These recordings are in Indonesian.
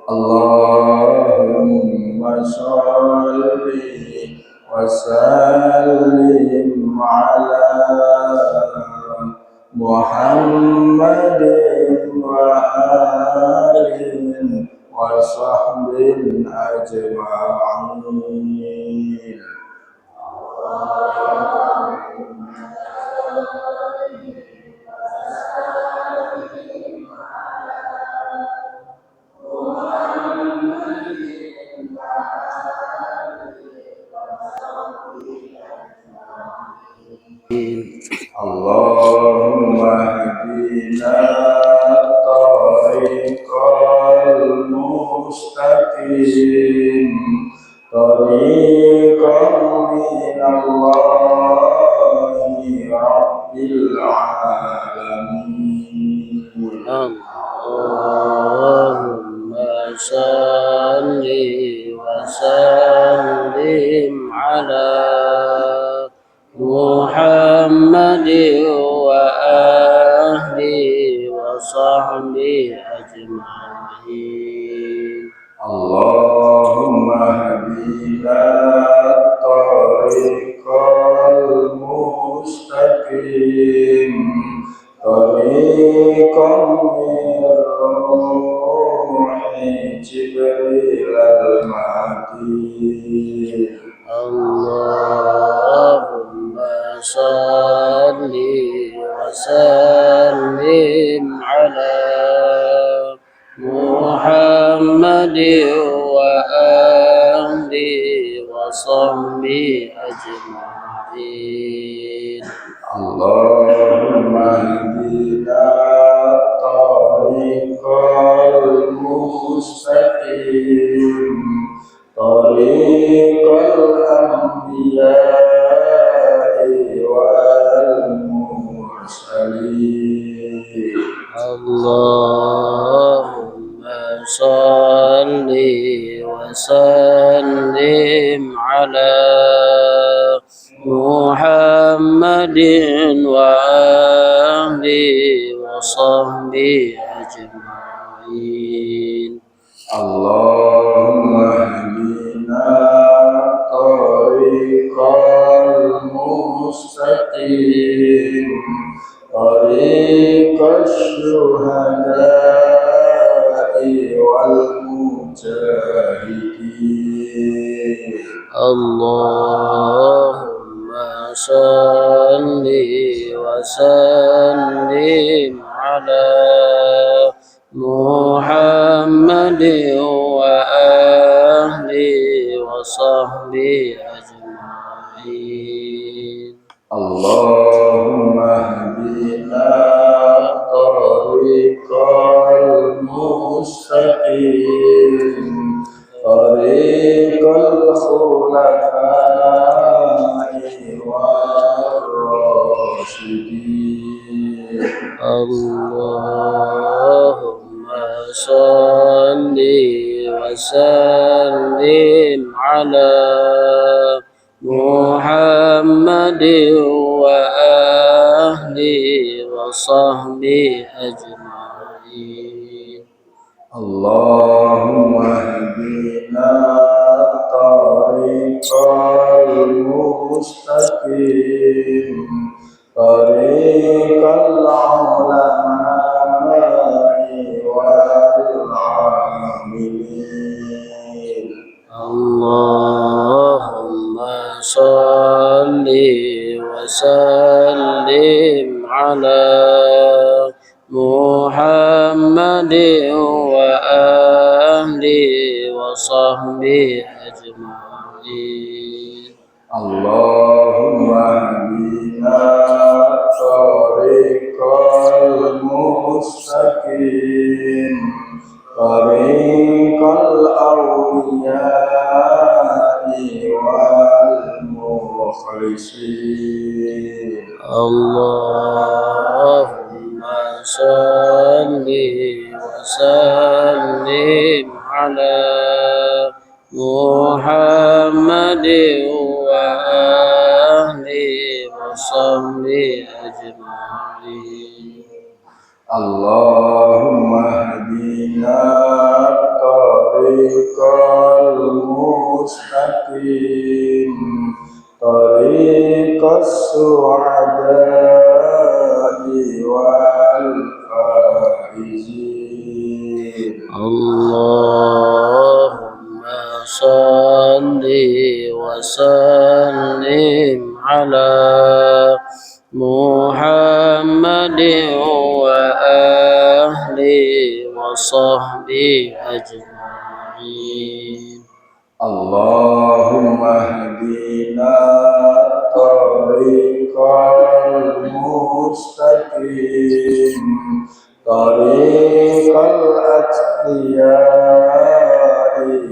Allahumma sholli wa sallim ala Muhammadin wa alihi wa sahbihi ajma'in. Allahumma hadina tariqal mustaqim tariqan minallahi rabbil alamin. Allahumma salli wa sallim ala Muhammadin wa ahli wa sahbihi ajma'in. Allahumma hadina tariqal mustaqim tariqan mirruhi Jibril al-Mahdi. Allahumma salli wa sallim ala Muhammadin wa alihi wa sahbihi ajma'in. Allahumma hadina tariqal mustaqim tariqal anbiya'i wal mursalin. Allahumma salli wa sallim ala Muhammadin wa alihi wa sahbihi ajma'in. Allahumma hadina tariqal mustaqim tariqal syuhada'i wal mujahidin. Allahumma salli wa sallim ala Muhammadin wa ahli wa sahbihi ajma'in. Allahumma hadina tariqal mustaqim tariqal khulafa'i war rasyidin. Allahumma salli wa sallim ala Muhammadin wa ahli wa sahbihi ajma'in. Allahumma hadina tariqal mustaqim tariqal ulama'i wal amilin. Allahumma salli wa sallim ala Muhammadin wa ahli wa sahbihi ajma'in. Allahumma hadina tariqal mustaqim tariqal awliya'i wal mukhlisin. Allahumma salli wa sallim ala Muhammadin wa ahli wa sahbihi ajma'in. Allahumma hadina اللهم صل وسلم على محمد وآله وصحبه أجمعين. اللهم اهدنا طريق المستقيم طريق الأتقياء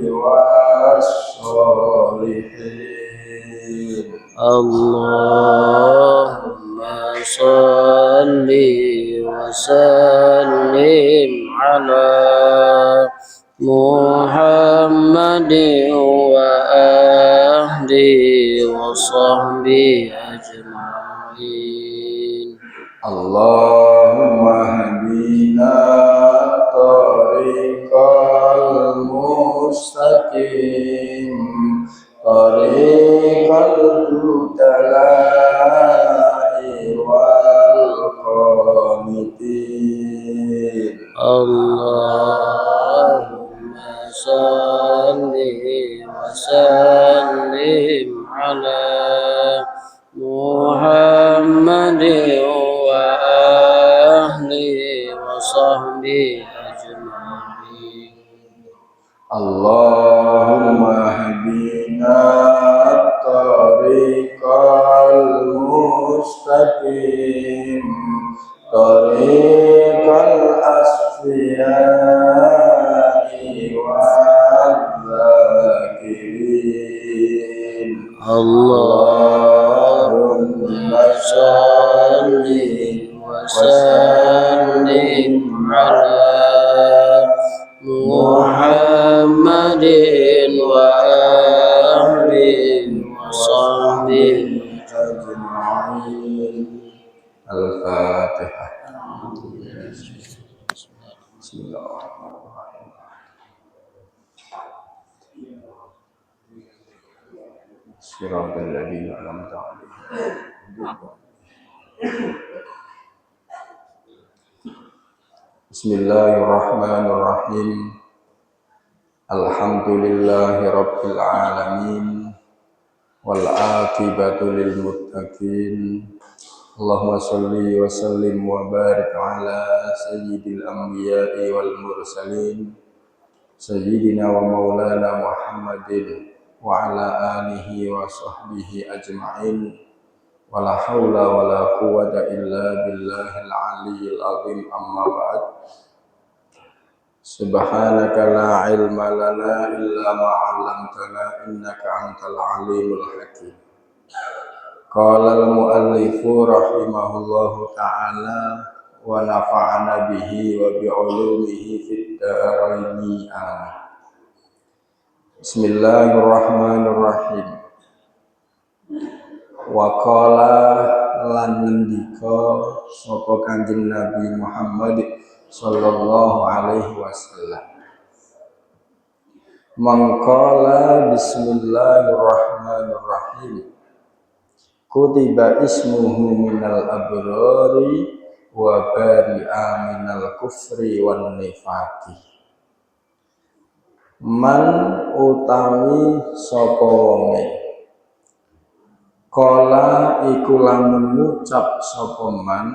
والصالحين. اللهم صل وسلم على محمد وآله وصحبه أجمعين. اللهم اهدنا طريق المستقيم طريق البدلاء والقانتين. اللهم صل وسلم على محمد وآله وصحبه أجمعين. اللهم اهدنا طريق المستقيم طريق الأصفياء والذاكرين. اللهم صل وسلم على محمد وآله وصحبه أجمعين. الفاتحة. بسم الله الرحمن الرحيم. صراط الذين أنعمت عليهم. Bismillahirrahmanirrahim. Alhamdulillahi rabbil alamin wal aqibatu lil muttaqin. Allahumma shalli wa sallim wa barik ala sayyidil anbiya'i wal mursalin sayyidina wa maulana Muhammadin wa ala alihi wa sahbihi ajma'in. Wala haula wala quwwata illa billahil aliyyil azim. Amma ba'd. Subhanaka la ilma lana illa ma 'allamtana innaka antal alimul hakim. Qala al-muallifu rahimahullahu ta'ala wa nafa'ana bihi wa bi'ulumihi fid dharaini amin. Bismillahirrahmanirrahim. Wa qala lan ngendika sapa Kanjeng Nabi Muhammad sallallahu alaihi wasallam, mangqala bismillahirrahmanirrahim kutiba ismuhu minal abrari wa bari'a minal kufri wan nifaqi. Man utawi sapa wonge kala iku lamun ngucap sapa man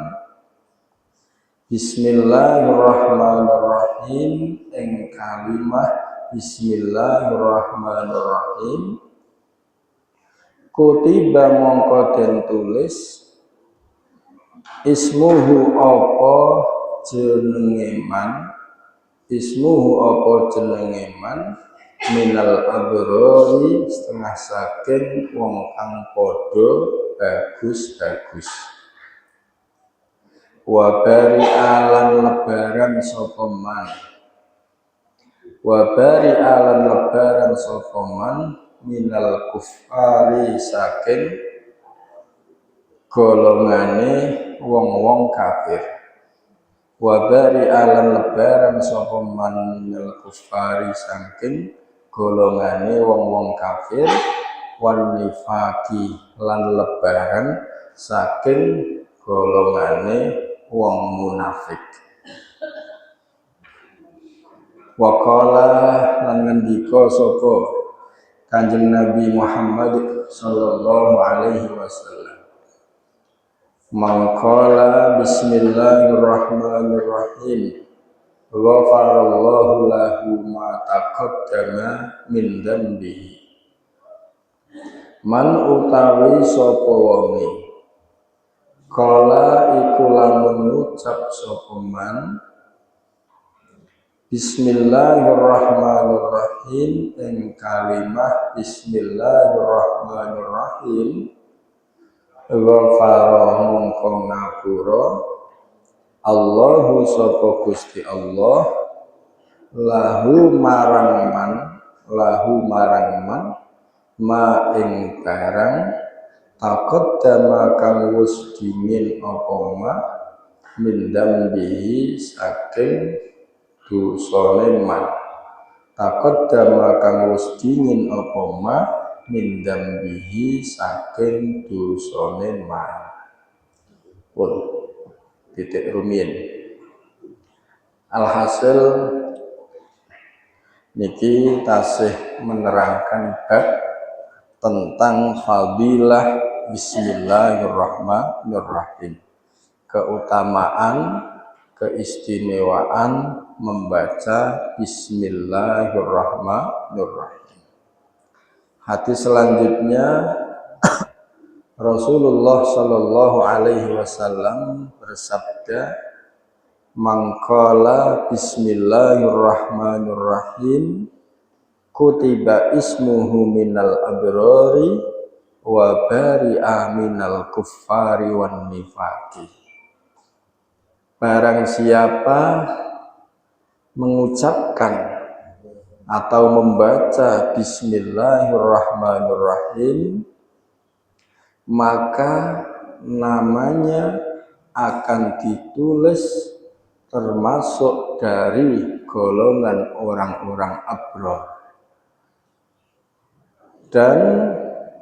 bismillahirrahmanirrahim ing kalimah bismillahirrahmanirrahim, kutiba mongko den tulis ismuhu apa jenenge man, ismuhu apa jenenge man minal abrori setengah saking wong kang padha bagus-bagus. Wa bari'alan lebaran sapa man, wa bari'alan lebaran sapa man minal kufari saking golongane wong-wong kafir. Wa bari'alan lebaran sapa man minal kufari saking golongane wong-wong kafir, wan nifaqi lan lebaran saking golongane wong munafik. Wa qala lan ngendika sapa Kanjeng Nabi Muhammad sallallahu alaihi wasallam. Mangqala bismillahirrahmanirrahim. Ghafarallahu lahu ma taqaddama min dzambihi. Man utawi sapa wonge kala iku lamun ngucap sapa man Bismillahirrahmanirrahim ing kalimah Bismillahirrahmanirrahim ghafara mongko ngapura Allahu sapa Gusti Allah lahu marang man ma ing barang taqaddama kang wis dingin apa ma min dzambihi saking dosane man taqaddama kang wis dingin apa ma min dzambihi saking dosane man pun titik rumiyin. Alhasil niki tasih menerangkan bab tentang fadilah Bismillahirrahmanirrahim, keutamaan keistimewaan membaca Bismillahirrahmanirrahim. Hadis selanjutnya Rasulullah Shallallahu Alaihi Wasallam bersabda, "Mangqala Bismillahirrahmanirrahim, kutiba ismuhu minal abrari wa bari'a minal kuffari wan nifaqi." Barang siapa mengucapkan atau membaca Bismillahirrahmanirrahim, maka namanya akan ditulis termasuk dari golongan orang-orang abrar, dan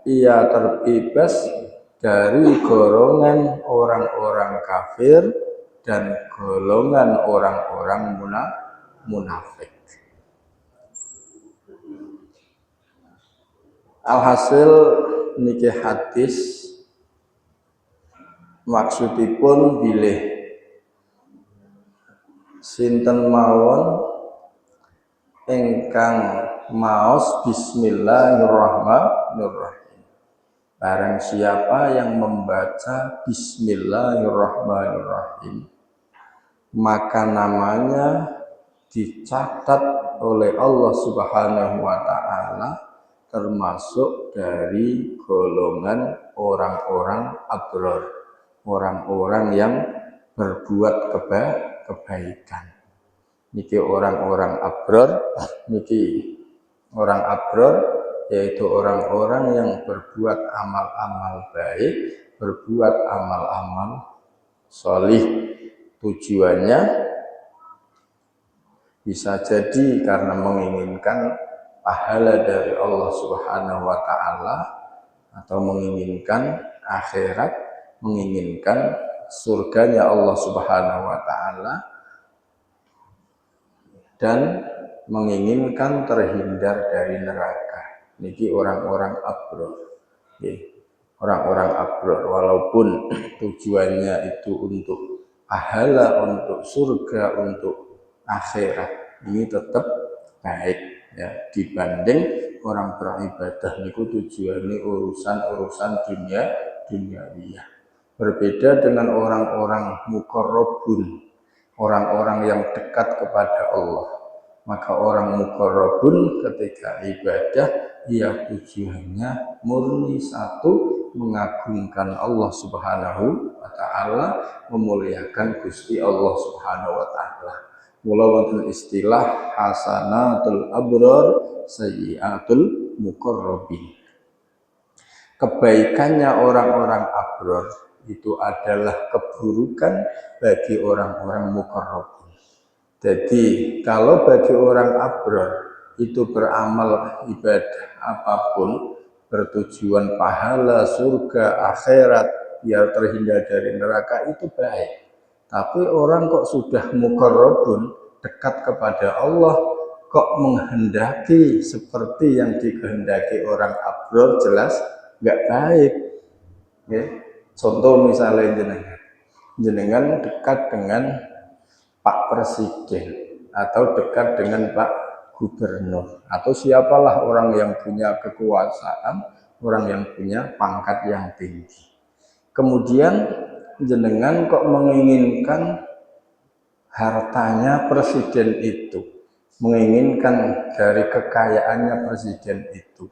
ia terbebas dari golongan orang-orang kafir dan golongan orang-orang munafik. Alhasil niki hadis maksudipun bilih sinten mawon ingkang maos Bismillahirrahmanirrahim. Barang siapa yang membaca Bismillahirrahmanirrahim, maka namanya dicatat oleh Allah Subhanahu wa ta'ala termasuk dari golongan orang-orang abrar, orang-orang yang berbuat kebaikan. Niki orang-orang abrar, niki orang abrar yaitu orang-orang yang berbuat amal-amal baik, berbuat amal-amal sholih. Tujuannya bisa jadi karena menginginkan pahala dari Allah Subhanahu wa ta'ala, atau menginginkan akhirat, menginginkan surganya Allah Subhanahu wa ta'ala, dan menginginkan terhindar dari neraka. Niki orang-orang abrar. Orang-orang abrar, walaupun tujuannya itu untuk pahala, untuk surga, untuk akhirat, ini tetap baik ya, dibanding orang beribadah niku tujuannya urusan duniawiyah. Berbeda dengan orang-orang muqarrabun, orang-orang yang dekat kepada Allah. Maka orang muqarrabun ketika ibadah, ia tujuannya murni satu, mengagungkan Allah Subhanahu wa ta'ala, memuliakan Gusti Allah Subhanahu wa ta'ala. Mula wonten istilah hasanatul abrar sayyiatul muqarrabin. Kebaikannya orang-orang abrar itu adalah keburukan bagi orang-orang muqarrabin. Jadi kalau bagi orang abrar itu beramal ibadah apapun bertujuan pahala, surga, akhirat, biar terhindar dari neraka, itu baik. Tapi orang kok sudah muqarrabun, dekat kepada Allah, kok menghendaki seperti yang dikehendaki orang abror, jelas nggak baik. Ya. Contoh misalnya jenengan dekat dengan Pak Presiden atau dekat dengan Pak Gubernur atau siapalah orang yang punya kekuasaan, orang yang punya pangkat yang tinggi. Kemudian jenengan kok menginginkan hartanya presiden itu, menginginkan dari kekayaannya presiden itu.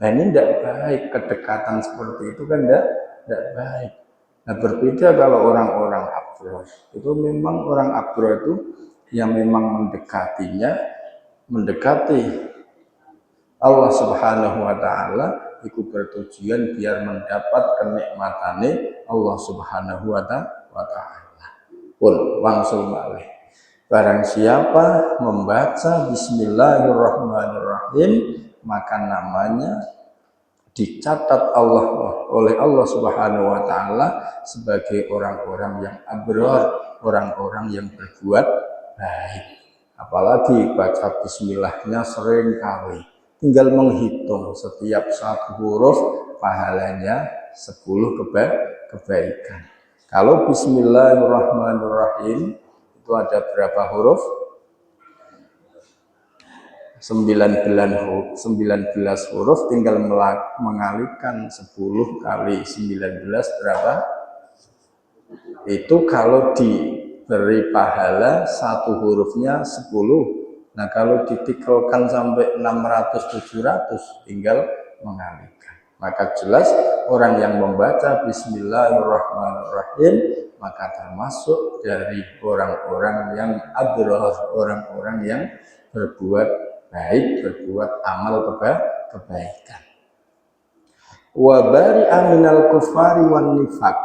Nah ini tidak baik, kedekatan seperti itu kan tidak baik. Nah berbeda kalau orang-orang abror, itu memang orang abror itu yang memang mendekati Allah Subhanahu wa Ta'ala, itu bertujuan biar mendapat kenikmatannya Allah Subhanahu wa Ta'ala. Pun wangsul malih. Barang siapa membaca Bismillahirrahmanirrahim, maka namanya dicatat oleh Allah Subhanahu wa Ta'ala sebagai orang-orang yang abror, orang-orang yang berbuat baik. Apalagi baca bismillahnya sering kali, tinggal menghitung setiap satu huruf pahalanya 10 kebaikan. Kalau Bismillahirrahmanirrahim itu ada berapa huruf? 19 huruf, tinggal mengalihkan 10 kali 19 berapa? Itu kalau diberi pahala satu hurufnya 10. Nah kalau ditikelkan sampai 600-700 tinggal mengalihkan. Maka jelas orang yang membaca Bismillahirrahmanirrahim maka termasuk dari orang-orang yang abror, orang-orang yang berbuat baik, berbuat amal kebaikan. Wa bari'a minal kufari wan nifaq.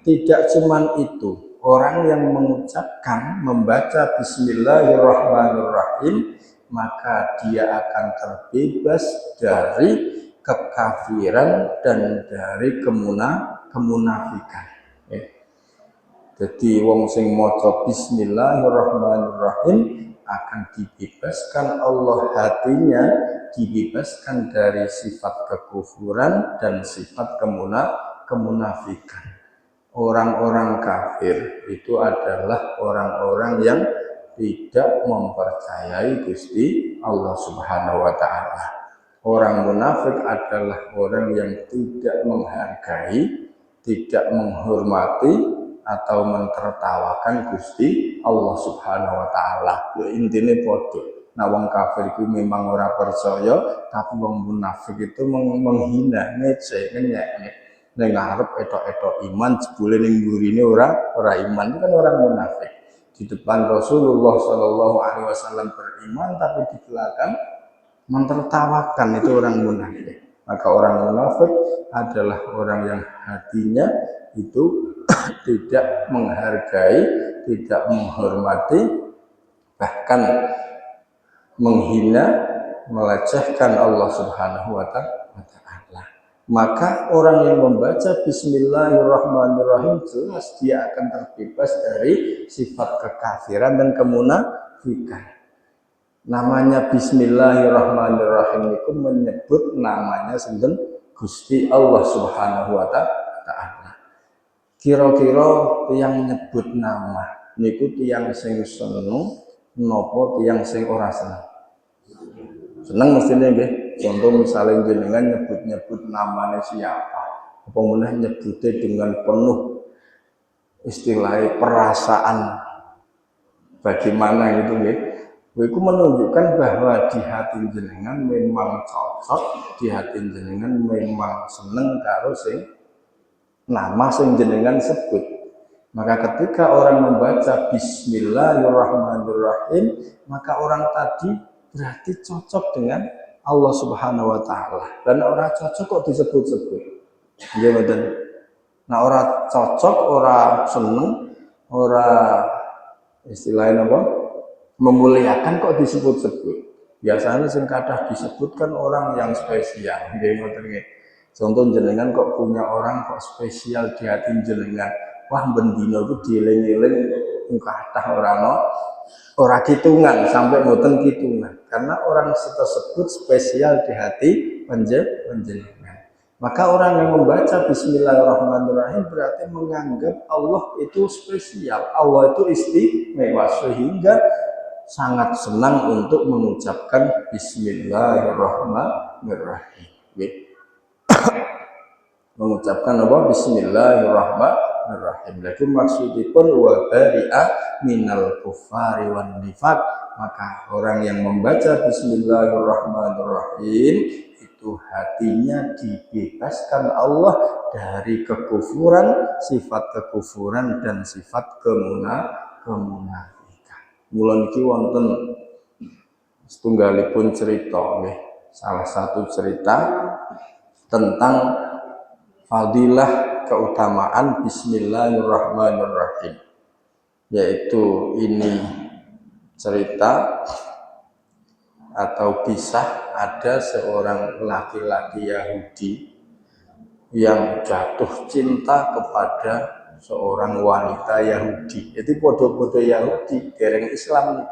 Tidak cuman itu, orang yang mengucapkan, membaca Bismillahirrahmanirrahim, maka dia akan terbebas dari kekafiran dan dari kemunafikan. Jadi wong sing maca Bismillahirrahmanirrahim akan dibebaskan Allah, hatinya dibebaskan dari sifat kekufuran dan sifat kemunafikan. Orang-orang kafir itu adalah orang-orang yang tidak mempercayai Gusti Allah Subhanahu wa Ta'ala. Orang munafik adalah orang yang tidak menghargai, tidak menghormati atau mentertawakan Gusti Allah Subhanahu wa Ta'ala. Ya intinya bodoh. Nah wong kafir itu memang ora percaya, tapi wong munafik itu menghina, ngecek, ngenyek. Ning ngarep etok-etok iman, jebule ning mburine ora iman, itu kan orang munafik. Di depan Rasulullah Shallallahu alaihi wasallam beriman, tapi di belakang mentertawakan, itu orang munafik. Maka orang munafik adalah orang yang hatinya itu tidak menghargai, tidak menghormati, bahkan menghina, melecehkan Allah Subhanahu wa Ta'ala. Maka orang yang membaca Bismillahirrahmanirrahim jelas dia akan terbebas dari sifat kekafiran dan kemunafikan. Namanya Bismillahirrahmanirrahim itu menyebut namanya sinten Gusti Allah Subhanahu wa Ta'ala. Kira-kira tiyang nyebut nama niku tiyang sing seneng napa tiyang sing ora seneng? Seneng mestinya nggih. Contoh misalnya jenengan nyebut-nyebut namanya siapa, apa meneh nyebutnya dengan penuh istilahnya perasaan bagaimana gitu nggih. Itu menunjukkan bahwa di hati jenengan memang cocok, di hati jenengan memang seneng karo sing nama sing jenengan sebut. Maka ketika orang membaca Bismillahirrahmanirrahim, maka orang tadi berarti cocok dengan Allah Subhanahu wa Ta'ala. Dan orang cocok kok disebut-sebut. Nah orang cocok, orang seneng, orang istilahnya apa? Memuliakan kok disebut-sebut. Biasanya sing kathah disebutkan orang yang spesial. Contoh jenengan kok punya orang kok spesial di hati jenengan. Wah bendino itu dieling-eling kathah ora kitungan sampai mboten kitungan karena orang tersebut spesial di hati panjenengan. Maka orang yang membaca Bismillahirrahmanirrahim berarti menganggap Allah itu spesial, Allah itu istimewa sehingga sangat senang untuk mengucapkan Bismillahirrahmanirrahim. Mengucapkan apa? Bismillahirrahmanirrahim. Lalu maksudipun wa bari'a minal kufari wan nifaq. Maka orang yang membaca Bismillahirrahmanirrahim itu hatinya dibebaskan Allah dari kekufuran, sifat kekufuran dan sifat kemunafikan. Mula niki wonten setunggalipun cerita nggih. Salah satu cerita tentang fadilah keutamaan Bismillahirrahmanirrahim, yaitu ini cerita atau kisah ada seorang laki-laki Yahudi yang jatuh cinta kepada seorang wanita Yahudi. Itu podo-podo Yahudi, dereng Islam ini.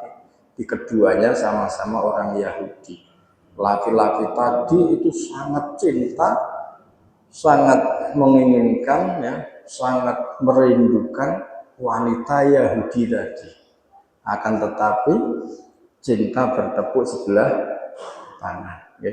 Di keduanya sama-sama orang Yahudi. Laki-laki tadi itu sangat cinta, sangat menginginkan, ya, sangat merindukan wanita Yahudi tadi. Akan tetapi cinta bertepuk sebelah tangan, ya.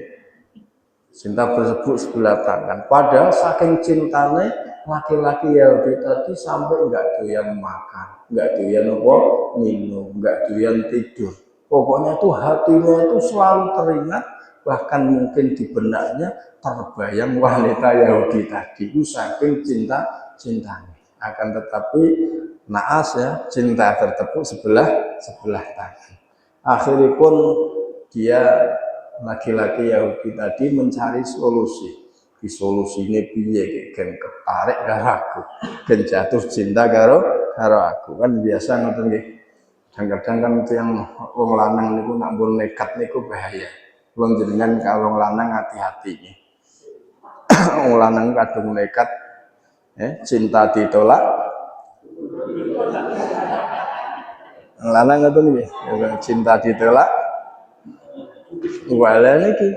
Cinta bertepuk sebelah tangan. Padahal saking cintanya laki-laki Yahudi tadi sampai enggak doyan makan, enggak doyan apa minum, enggak doyan tidur. Pokoknya tuh hatinya itu selalu teringat, bahkan mungkin di benaknya terbayang wanita Yahudi tadi. Itu saking cintanya. Akan tetapi naas, ya, cinta bertepuk sebelah tangan. Akhirnya pun dia laki-laki Yahudi tadi mencari solusi. Di solusi ini piye gen ketarik karo aku, gen jatuh cinta karo aku. Kan biasa ngoten nggih. Kadang-kadang kan itu yang wong lanang niku nak mbon nekat niku bahaya. Wong jenengan kalau wong lanang hati-hati nggih. Wong lanang kadung nekat, cinta ditolak. Lanang ngoten nggih, cinta ditolak. Wala niki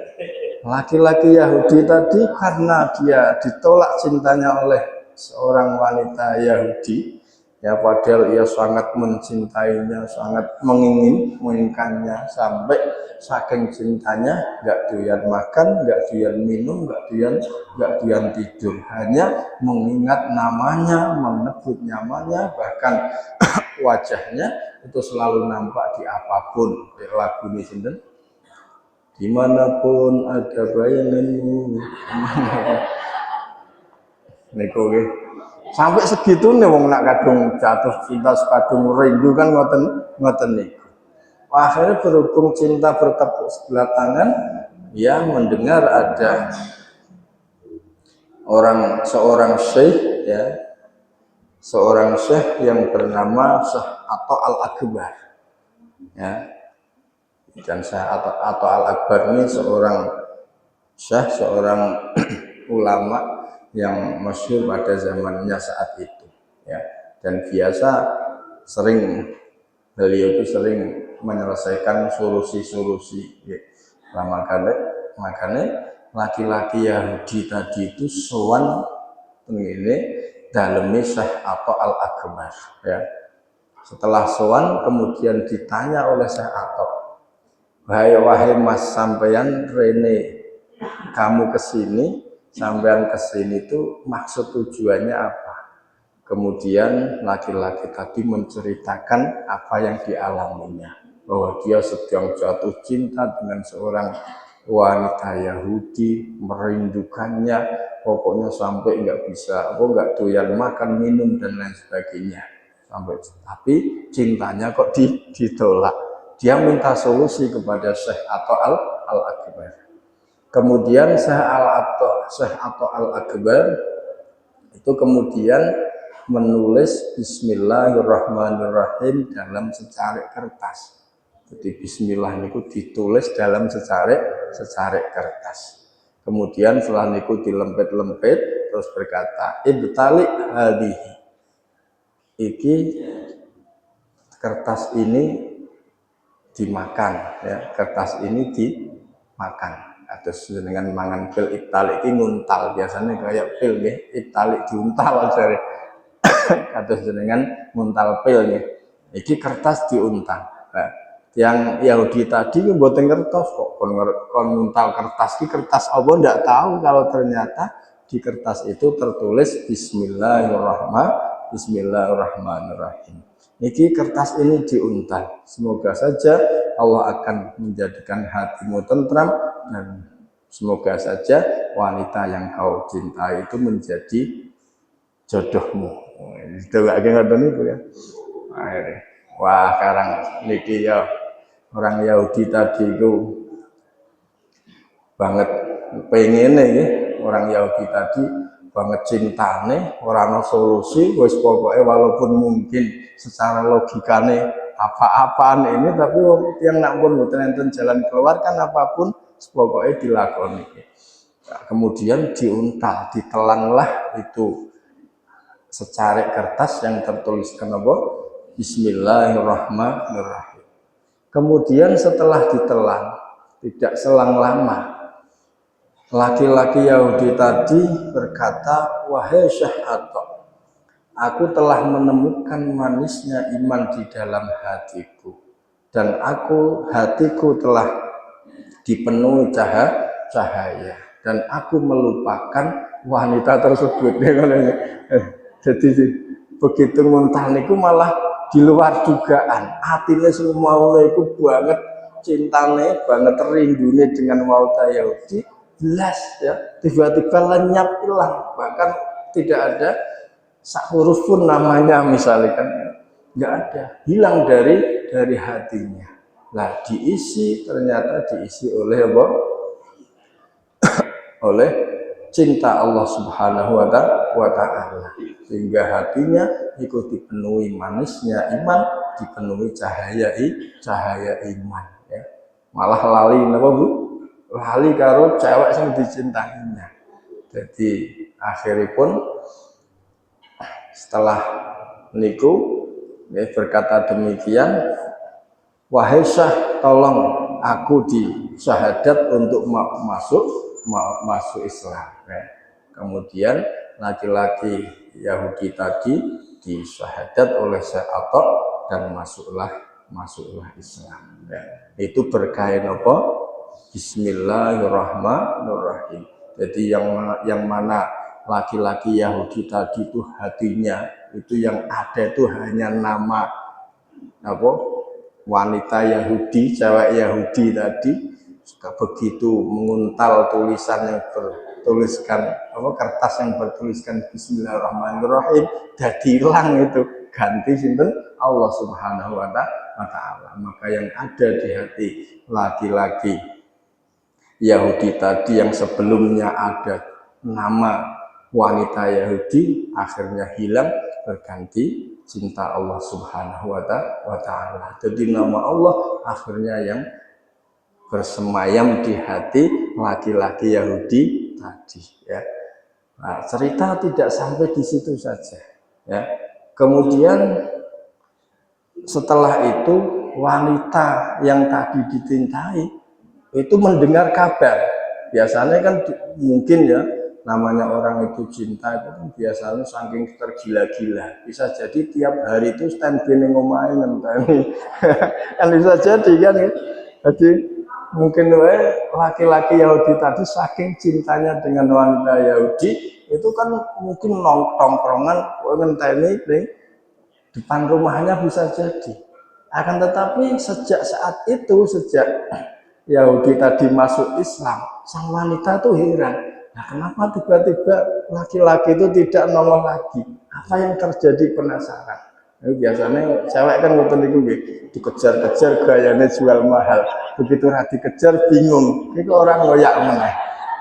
laki-laki Yahudi tadi karena dia ditolak cintanya oleh seorang wanita Yahudi, ya, padahal ia sangat mencintainya, sangat menginginkannya, sampai saking cintanya nggak doyan makan, nggak doyan minum, nggak doyan tidur, hanya mengingat namanya, menyebut namanya, bahkan wajahnya itu selalu nampak di apapun. Lagu ini sinten? Dimanapun ada bayanganmu. Niku nggih. Sampai segitune wong nak kadung jatuh cinta, kadung rindu kan ngoten niku. Akhirnya berhubung cinta bertepuk sebelah tangan, dia mendengar ada seorang syekh, ya, seorang syekh yang bernama Syekh Atta Al-Akbar, ya. Dan Syekh Atta Al-Akbar ini seorang syekh, seorang ulama yang masyhur pada zamannya saat itu, ya. Dan biasa beliau itu sering menyelesaikan solusi-solusi, ya. Nah, makanya laki-laki Yahudi tadi itu sowan ngene daleme Syekh Atta Al-Akbar, ya. Setelah sowan kemudian ditanya oleh Syekh Atta, wahai Mas, sampeyan rene kamu kesini, sampeyan kesini itu maksud tujuannya apa? Kemudian laki-laki tadi menceritakan apa yang dialaminya, bahwa dia sedang jatuh cinta dengan seorang wanita Yahudi, merindukannya, pokoknya sampai nggak doyan makan, minum dan lain sebagainya. Tapi cintanya kok ditolak. Dia minta solusi kepada Syekh Atta Al-Akbar. Kemudian Syekh Atta Al-Akbar itu kemudian menulis Bismillahirrahmanirrahim dalam secarik kertas. Jadi Bismillah niku ditulis dalam secarik kertas. Kemudian setelah niku dilempit-lempit terus berkata, ibtali hadhihi. Iki kertas ini dimakan, ya, kertas ini dimakan. Terus dengan mangan pil iptalik ini nguntal, biasanya kayak pil ya, iptalik diuntal aja. Terus dengan nguntal pil ya, ini kertas diuntal. Nah, yang Yahudi tadi mboten kertas kok, kon nguntal kertas, ini kertas apa ndak tahu kalau ternyata di kertas itu tertulis Bismillahirrahmanirrahim. Niki kertas ini diuntal. Semoga saja Allah akan menjadikan hatimu tentram dan semoga saja wanita yang kau cintai itu menjadi jodohmu. Itu gak ngoten niku ya. Wah, sekarang niki ya orang Yahudi tadi itu banget pengen ya, orang Yahudi tadi banget cintane, orang no solusi, wis pokoknya walaupun mungkin secara logikane apa-apaan ini, tapi yang nak pun enten jalan keluar kan apapun pokoknya dilakoni. Nah, kemudian diuntal, ditelanlah itu secari kertas yang tertuliskan apa? Bismillahirrahmanirrahim. Kemudian setelah ditelan, tidak selang lama, laki-laki Yahudi tadi berkata, wahai Syah'ato, aku telah menemukan manisnya iman di dalam hatiku, dan hatiku telah dipenuhi cahaya, dan aku melupakan wanita tersebut. Jadi begitu muntah niku malah di luar dugaan, hatinya semua itu banget cintane, banget rindunya dengan wanita Yahudi. Jelas ya, tiba-tiba lenyap hilang, bahkan tidak ada sak huruf pun namanya misalnya kan, nggak ada, hilang dari hatinya. Nah, ternyata diisi oleh apa? Oleh cinta Allah Subhanahu wa Ta'ala, sehingga hatinya ikut dipenuhi manisnya iman, dipenuhi cahaya iman ya. Malah lali napa Bu? Lali karo cewek yang dicintainya. Jadi akhiripun setelah niku ya, berkata demikian, wahai Syah, tolong aku disyahadat untuk masuk Islam ya. Kemudian laki-laki Yahudi tadi disyahadat oleh Syekh Atta dan masuklah Islam ya. Itu berkain apa? Bismillahirrahmanirrahim. Jadi yang mana laki-laki Yahudi tadi itu hatinya itu yang ada itu hanya nama apa? Wanita Yahudi, cewek Yahudi tadi, suka begitu menguntal tulisan yang bertuliskan apa, kertas yang bertuliskan Bismillahirrahmanirrahim, jadi hilang itu, ganti sinten Allah Subhanahu wa Ta'ala. Maka yang ada di hati laki-laki Yahudi tadi yang sebelumnya ada nama wanita Yahudi akhirnya hilang, berganti cinta Allah Subhanahu wa Ta'ala. Jadi nama Allah akhirnya yang bersemayam di hati laki-laki Yahudi tadi ya. Nah, cerita tidak sampai di situ saja ya. Kemudian setelah itu wanita yang tadi dicintai itu mendengar kabar. Biasanya kan mungkin ya, namanya orang itu cinta itu kan biasanya saking tergila-gila, bisa jadi tiap hari itu standby ning omahe ngenteni. Kan bisa jadi kan ya. Jadi mungkin laki-laki Yahudi tadi saking cintanya dengan wanita Yahudi itu kan mungkin nongkrongan ngenteni ning depan rumahnya, bisa jadi. Akan tetapi sejak saat itu, sejak Yahudi tadi masuk Islam, sang wanita itu heran. Nah, kenapa tiba-tiba laki-laki itu tidak nongol lagi? Apa yang terjadi, penasaran. Nah, biasanya cewek kan ngoten niku nggih, dikejar-kejar gayane jual mahal. Begitu ra dikejar bingung. Iki orang ngoyak meneh.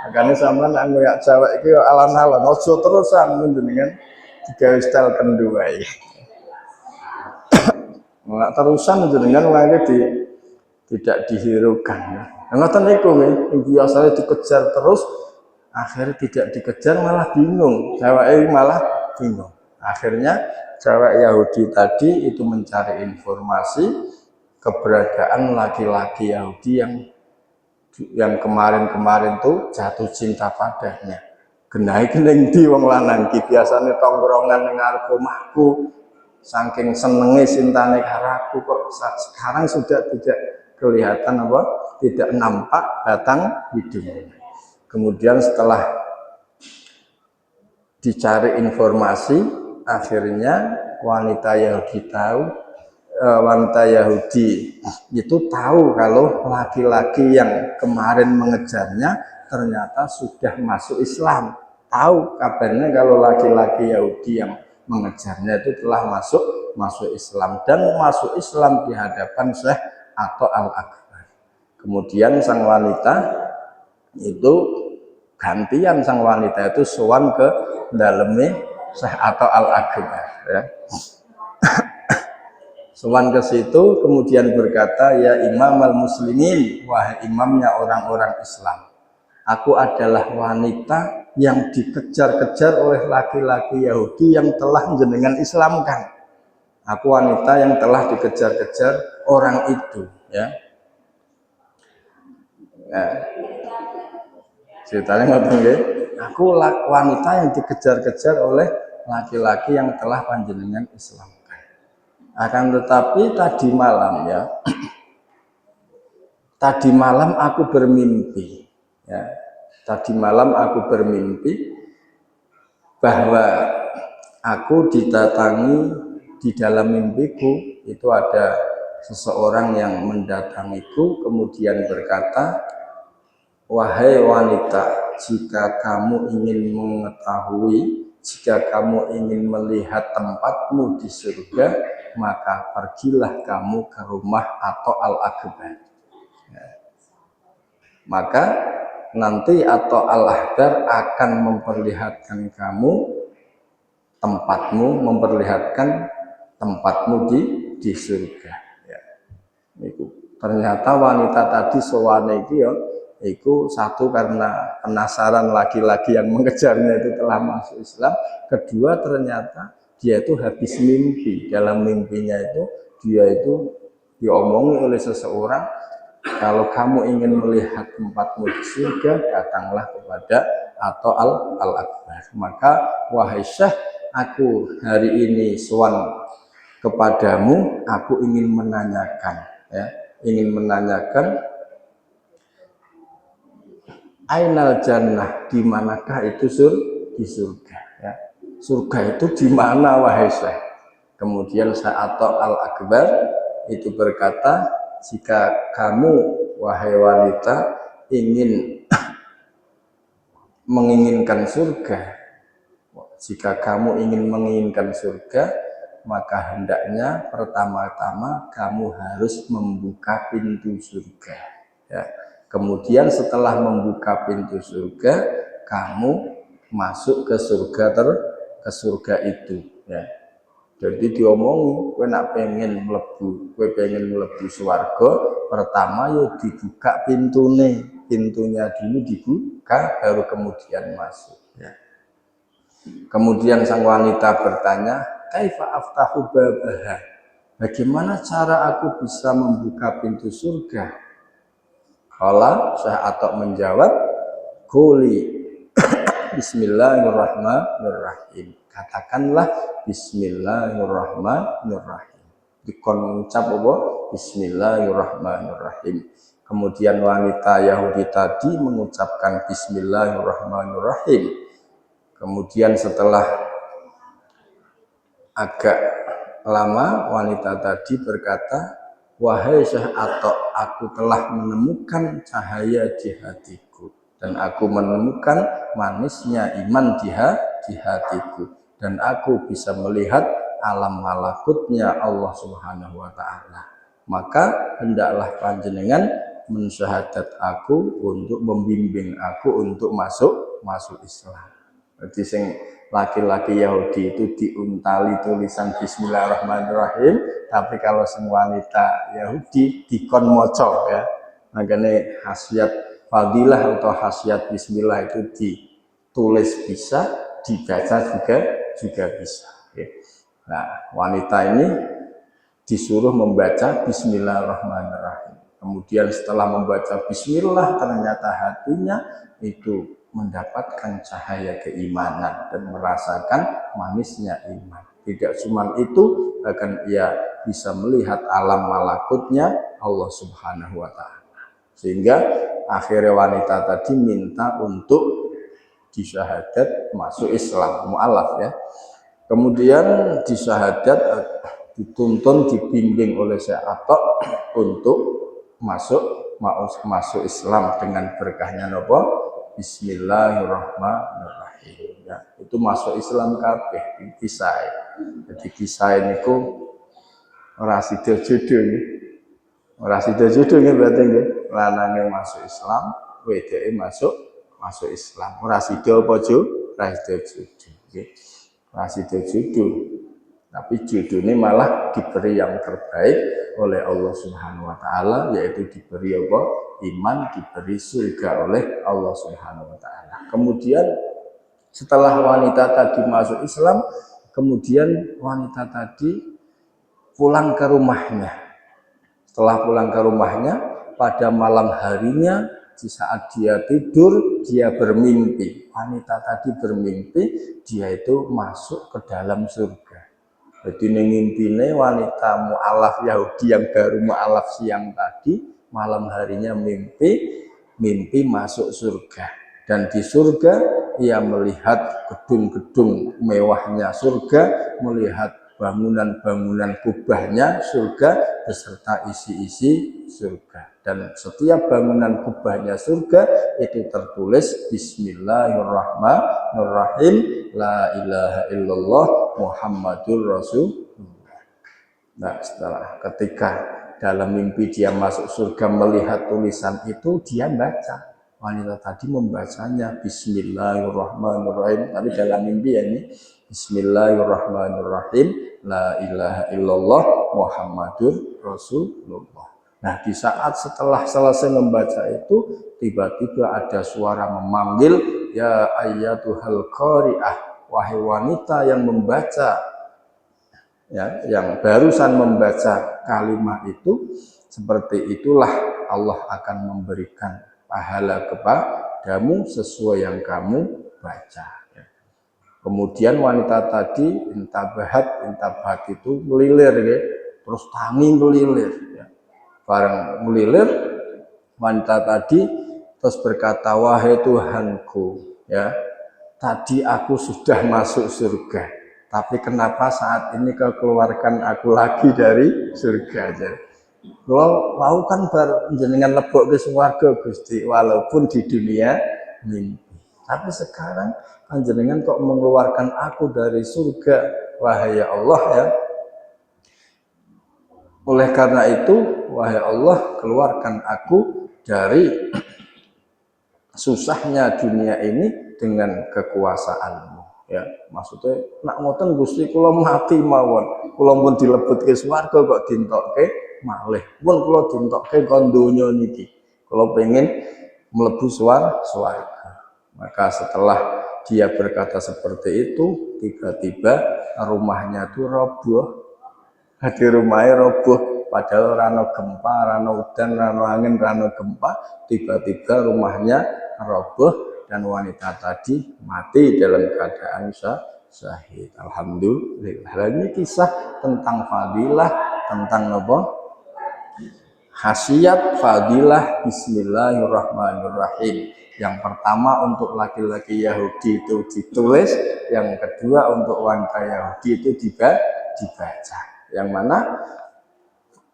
Makanya sampean nek ngoyak cewek iki alon-alon, aja terusan njenengan digawe style kendhu wae. Nek terusan njenengan wae tidak dihiraukan ya. Ngoten niku nggih, biasanya dikejar terus, akhirnya tidak dikejar malah bingung. Cewek malah bingung. Akhirnya cewek Yahudi tadi itu mencari informasi keberadaan laki-laki Yahudi yang kemarin-kemarin tuh jatuh cinta padanya. Genai gening di wong lanang ki biasane tongkrongan ning ngarep omahku. Saking senenge cintane karaku kok sekarang sudah tidak kelihatan apa? Tidak nampak batang hidungnya. Kemudian setelah dicari informasi, akhirnya wanita Yahudi itu tahu kalau laki-laki yang kemarin mengejarnya ternyata sudah masuk Islam. Tahu kabarnya kalau laki-laki Yahudi yang mengejarnya itu telah masuk Islam dan masuk Islam di hadapan Syekh atau Al-Akbar. Kemudian sang wanita itu gantian sang wanita itu sowan ke daleme Syekh atau Al-Akbar ya. Sowan ke situ kemudian berkata, ya Imam al-Muslimin, wahai imamnya orang-orang Islam. Aku adalah wanita yang dikejar-kejar oleh laki-laki Yahudi yang telah jenengan Islamkan. Aku wanita yang telah dikejar-kejar orang itu ya. Ceritanya ngoten nggih. Aku wanita yang dikejar-kejar oleh laki-laki yang telah panjenengan Islamkan. Akan tetapi tadi malam ya, tadi malam aku bermimpi ya. Tadi malam aku bermimpi bahwa aku didatangi di dalam mimpiku itu ada seseorang yang mendatangiku kemudian berkata, wahai wanita, jika kamu ingin mengetahui, jika kamu ingin melihat tempatmu di surga, maka pergilah kamu ke rumah atau Al-Akbar. Ya. Maka nanti atau Al-Akbar akan memperlihatkan kamu tempatmu, memperlihatkan tempatmu di surga. Ya. Ternyata wanita tadi sowane itu ya, itu satu karena penasaran laki-laki yang mengejarnya itu telah masuk Islam. Kedua ternyata dia itu habis mimpi. Dalam mimpinya itu dia itu diomongi oleh seseorang, kalau kamu ingin melihat tempatmu di surga, datanglah kepada atau Al-Akbar. Maka wahai Syekh, aku hari ini sowan kepadamu, aku ingin menanyakan ya, Ainal jannah, di manakah itu di surga ya. Surga itu di mana wahai Syekh? Kemudian Syekh Al-Akbar itu berkata, jika kamu wahai wanita ingin menginginkan surga, jika kamu ingin menginginkan surga, maka hendaknya pertama-tama kamu harus membuka pintu surga ya. Kemudian setelah membuka pintu surga, kamu masuk ke surga itu ya. Jadi diomongi, kowe nak pengen mlebu swarga, pertama yo dibuka pintunya dulu dibuka baru kemudian masuk ya. Kemudian sang wanita bertanya, kaifa aftahu babaha? Bagaimana cara aku bisa membuka pintu surga? Qala Syekh Atta menjawab, quli bismillahirrahmanirrahim. Katakanlah bismillahirrahmanirrahim. Dikon ucap apa? Bismillahirrahmanirrahim. Kemudian wanita Yahudi tadi mengucapkan bismillahirrahmanirrahim. Kemudian setelah agak lama wanita tadi berkata, wahai Syekh Atta, aku telah menemukan cahaya di hatiku dan aku menemukan manisnya iman di hatiku dan aku bisa melihat alam malakutnya Allah Subhanahu wa taala. Maka hendaklah panjenengan mensyahadat aku untuk membimbing aku untuk masuk Islam. Jadi sing laki-laki Yahudi itu diuntali tulisan bismillahirrahmanirrahim, tapi kalau sing wanita Yahudi dikon moco ya. Makanya khasiat fadilah atau khasiat bismillah itu ditulis bisa, dibaca juga bisa. Nah, wanita ini disuruh membaca Bismillahirrahmanirrahim. Kemudian setelah membaca Bismillah, ternyata hatinya itu mendapatkan cahaya keimanan dan merasakan manisnya iman. Tidak cuma itu, bahkan ia bisa melihat alam malakutnya Allah Subhanahu wa Ta'ala. Sehingga akhirnya wanita tadi minta untuk disyahadat masuk Islam, mu'alaf ya. Kemudian disyahadat, dituntun, dibimbing oleh Syekh Atok untuk masuk Islam dengan berkahnya napa? Bismillahirrahmanirrahim. Ya, itu masuk Islam kabeh kisah. Jadi kisah niku ora sida judul nggih. Ora sida judul nggih berarti nggih. Lanange masuk Islam, wedeke masuk Islam. Ora sida apa judul? Ora sida judul nggih. Ora sida judul. Tapi judulnya malah diberi yang terbaik oleh Allah Subhanahu wa Ta'ala, yaitu diberi apa? Iman, diberi surga oleh Allah Subhanahu wa Ta'ala. Kemudian setelah wanita tadi masuk Islam, kemudian wanita tadi pulang ke rumahnya. Setelah pulang ke rumahnya, pada malam harinya, di saat dia tidur, dia bermimpi. Wanita tadi bermimpi, dia itu masuk ke dalam surga. Jadi ngimpine wanita mu'alaf Yahudi yang baru mu'alaf siang tadi, malam harinya mimpi masuk surga. Dan di surga ia melihat gedung-gedung mewahnya surga, melihat bangunan-bangunan kubahnya surga beserta isi-isi surga. Dan setiap bangunan kubahnya surga itu tertulis Bismillahirrahmanirrahim, la ilaha illallah Muhammadur Rasulullah. Nah, setelah ketika dalam mimpi dia masuk surga melihat tulisan itu, dia baca. Wanita tadi membacanya Bismillahirrahmanirrahim. Tapi dalam mimpi ya ini Bismillahirrahmanirrahim, la ilaha illallah Muhammadur Rasulullah. Nah, di saat setelah selesai membaca itu, tiba-tiba ada suara memanggil, ya ayyatuhal qari'ah, wahai wanita yang membaca, ya, yang barusan membaca kalimat itu, seperti itulah Allah akan memberikan pahala kepadamu sesuai yang kamu baca. Kemudian wanita tadi intabahat itu melilir, ya, terus tangi melilir. Ya. Barang melilir, wanita tadi terus berkata, wahai Tuhanku, ya, tadi aku sudah masuk surga, tapi kenapa saat ini kau keluarkan aku lagi dari surga? Kalau mau kan jenengan lebok ke swarga Gusti, walaupun di dunia mimpi. Tapi sekarang jenengan kok mengeluarkan aku dari surga, wahai Allah, ya. Oleh karena itu, wahai Allah, keluarkan aku dari susahnya dunia ini dengan kekuasaanmu. Ya, maksudnya nak ngoten Gusti kula mati mawon, kula pun dilebetke swarga kok dintokke malih. Pun kula dintokke kon donya niki. Kula pengen mlebu swarga. Maka setelah dia berkata seperti itu, tiba-tiba rumahnya itu roboh. Di rumahnya roboh, padahal rano gempa, rano udan, rano angin, rano gempa, tiba-tiba rumahnya roboh dan wanita tadi mati dalam keadaan syahid. Alhamdulillah. Ini kisah tentang fadilah, tentang apa? Khasiat fadilah Bismillahirrahmanirrahim. Yang pertama untuk laki-laki Yahudi itu ditulis, yang kedua untuk wanita Yahudi itu dibaca. Yang mana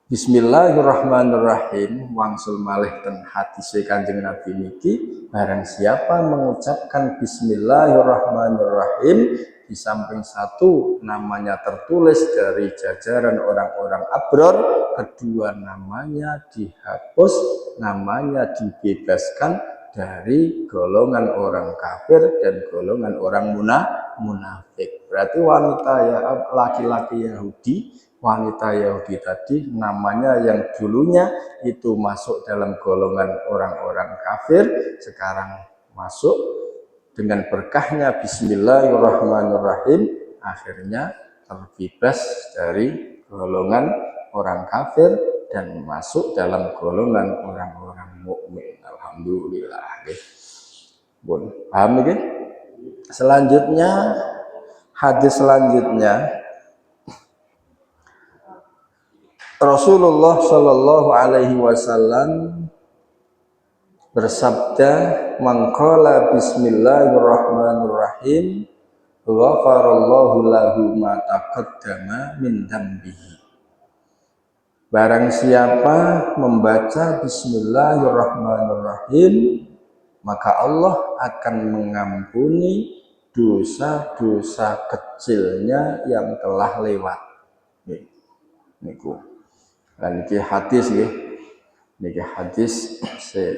Bismillahirrahmanirrahim wangsul malih ten hadise Kanjeng Nabi niki, barang siapa mengucapkan Bismillahirrahmanirrahim di samping satu namanya tertulis dari jajaran orang-orang abror, kedua namanya dihapus, namanya dibebaskan dari golongan orang kafir dan golongan orang munafik. Berarti wanita ya, laki-laki Yahudi, wanita Yahudi tadi namanya yang dulunya itu masuk dalam golongan orang-orang kafir, sekarang masuk dengan berkahnya Bismillahirrahmanirrahim, akhirnya terbebas dari golongan orang kafir dan masuk dalam golongan orang-orang mukmin. Alhamdulillah. Bon, paham nggih? Selanjutnya hadis selanjutnya Rasulullah Shallallahu Alaihi Wasallam bersabda, "Man qala bismillahirrahmanirrahim, ghafarallahu lahu ma taqaddama min dzambihi." Barang siapa membaca bismillahirrahmanirrahim, maka Allah akan mengampuni dosa-dosa kecilnya yang telah lewat. Niku. Dan niki hadis nggih. Niki hadis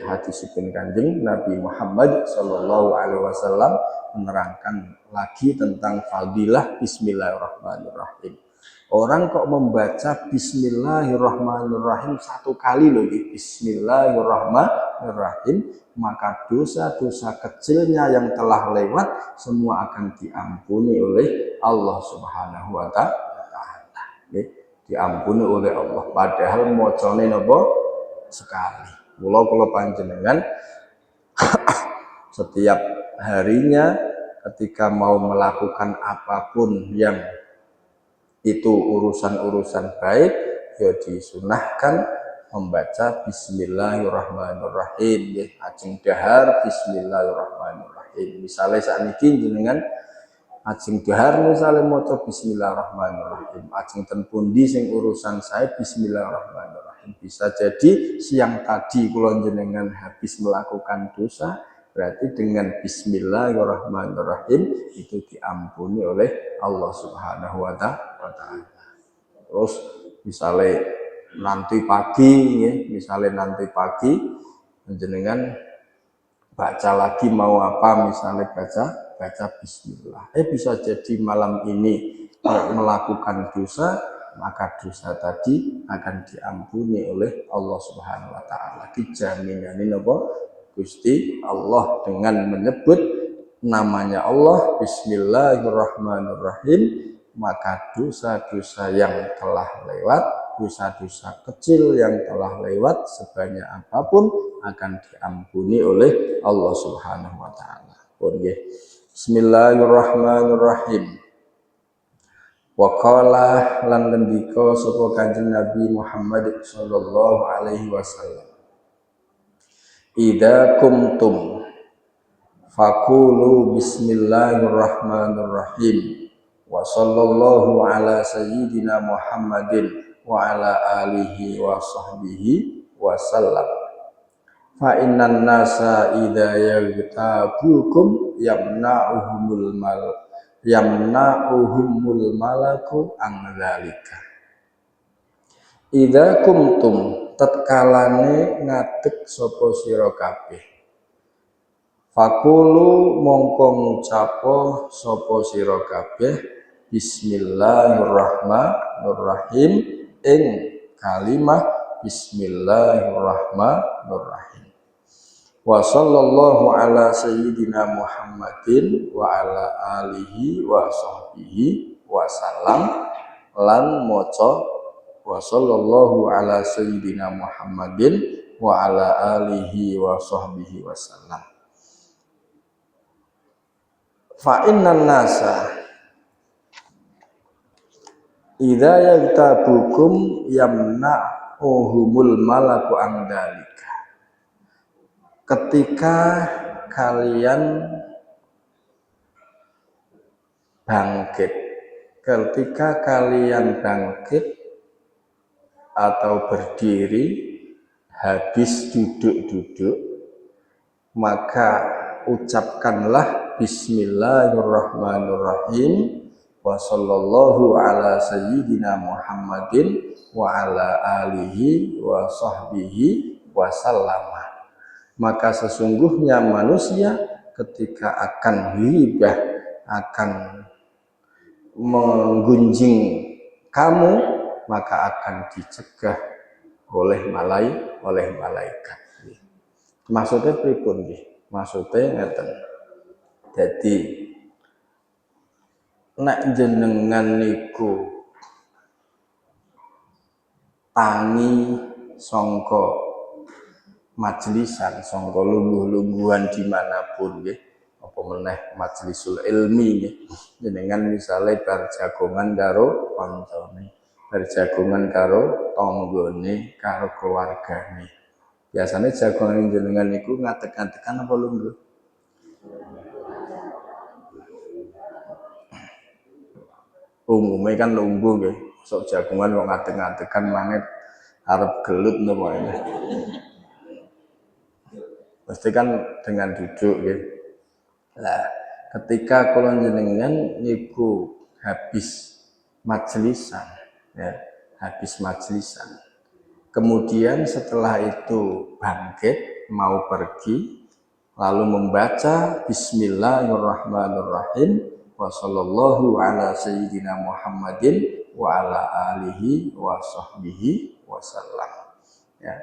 hadisipun Kanjeng Nabi Muhammad sallallahu alaihi wasallam menerangkan lagi tentang fadilah bismillahirrahmanirrahim. Orang kok membaca bismillahirrahmanirrahim satu kali loh, bismillahirrahmanirrahim, maka dosa-dosa kecilnya yang telah lewat semua akan diampuni oleh Allah Subhanahu wa taala. Diampuni oleh Allah, padahal mocone napa sekali. Kula panjenengan setiap harinya ketika mau melakukan apapun yang itu urusan-urusan baik, ya disunahkan membaca bismillahirrahmanirrahim, ya ajeng dahar bismillahirrahmanirrahim. Misalnya saat ini jenengan ajeng dahar misalnya maca bismillahirrahmanirrahim, ajeng ten pundi sing urusan saya bismillahirrahmanirrahim. Bisa jadi siang tadi kula jenengan habis melakukan dosa, berarti dengan bismillahirrahmanirrahim itu diampuni oleh Allah Subhanahu wa taala. Terus misalnya nanti pagi ya, jenengan baca lagi mau apa, misalnya baca bismillah. Bisa jadi malam ini melakukan dosa, maka dosa tadi akan diampuni oleh Allah Subhanahu wa taala. Dijaminane napa? Gusti Allah dengan menyebut namanya Allah, bismillahirrahmanirrahim, maka dosa-dosa yang telah lewat, dosa-dosa kecil yang telah lewat sebanyak apapun akan diampuni oleh Allah Subhanahu wa taala. Bismillahirrahmanirrahim. Wa qala lan ngendika sapa Kanjeng Nabi Muhammad sallallahu alaihi wasallam, "Idza kumtum faqulu bismillahirrahmanirrahim wa sallallahu ala sayyidina Muhammadin wa ala alihi wa sahbihi wa sallam. Fa innan nasa idza yagtabukum yamna'uhumul malaku an dzalika." Idza kumtum tatkalane ngadeg sapa sira kabeh, fakulu mongko ngucapa sapa sira kabeh bismillahirrahmanirrahim ing kalimah bismillahirrahmanirrahim. Wa sallallahu ala sayyidina Muhammadin wa ala alihi wa sahbihi wa sallam, lan maca wa sallallahu ala sayyidina Muhammadin wa ala alihi wa sahbihi wa sallam. Fa innan nasa idza yagtabukum yamna'uhumul malaku an dzalika. Ketika kalian bangkit atau berdiri habis duduk-duduk, maka ucapkanlah bismillahirrahmanirrahim wa sallallahu ala sayyidina Muhammadin wa ala alihi wa sahbihi wa sallama. Maka sesungguhnya manusia ketika akan ghibah, akan menggunjing kamu, maka akan dicegah oleh malaikat. Maksudnya pripun nggih? Maksudnya ngeten. Jadi nek jenengan niku tangi sangka majlisan, sangka lungguh-lungguhan dimanapun nggih, apa meneh majlisul ilmi nggih, jenengan misale berjagongan karo kancane, berjagongan karo tanggane, karo keluargane. Biasanya jagongan jenengan niku ngadeg-adegan apa lungguh? Umumnya kan lungguh nggih. Sok jagongan kok ngadeg-adegan mangit arep gelut napa ini. Pasti kan dengan duduk gitu. Nah, ketika kula jenengan niku habis majlisan ya, habis majlisan. Kemudian setelah itu bangkit mau pergi lalu membaca Bismillahirrahmanirrahim wa sallallahu ala sayyidina Muhammadin wa ala alihi wa sahbihi wasallam ya.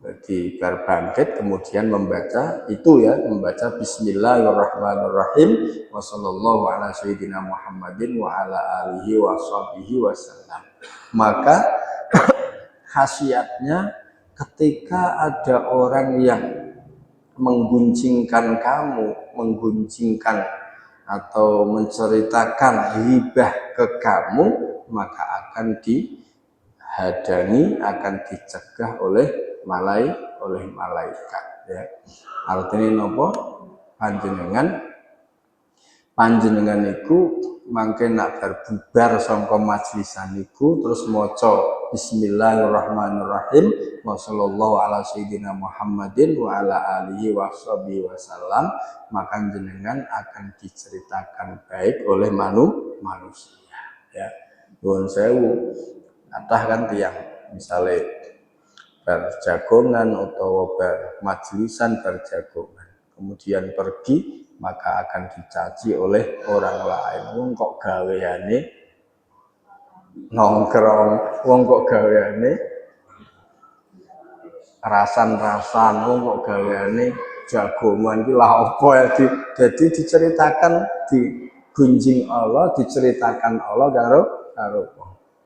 Jadi berbangkit kemudian membaca itu ya, membaca Bismillahirrahmanirrahim wa sallallahu ala sayyidina Muhammadin wa ala alihi wa sahbihi wasallam. Maka khasiatnya ketika ada orang yang mengguncingkan kamu, mengguncingkan atau menceritakan hibah ke kamu, maka akan dihadani, akan dicegah oleh malaikat ya. Artinya napa? Panjenengan niku mangke nak berbubar sangka majlisan niku terus maca Bismillahirrahmanirrahim wa sallallahu ala sayyidina Muhammadin wa ala alihi wa sahbihi wasallam, maka jenengan akan diceritakan baik oleh manusia ya. Nuwun sewu, kathah kan tiyang misale berjagongan atau bermajlisan berjagongan kemudian pergi, maka akan dicaci oleh orang lain. Wong kok gaweane nongkrong, wong kok gaweane rasan-rasan, wong kok gaweane jagongan iki lah apa ya. Jadi diceritakan, digunjing Allah, diceritakan Allah karo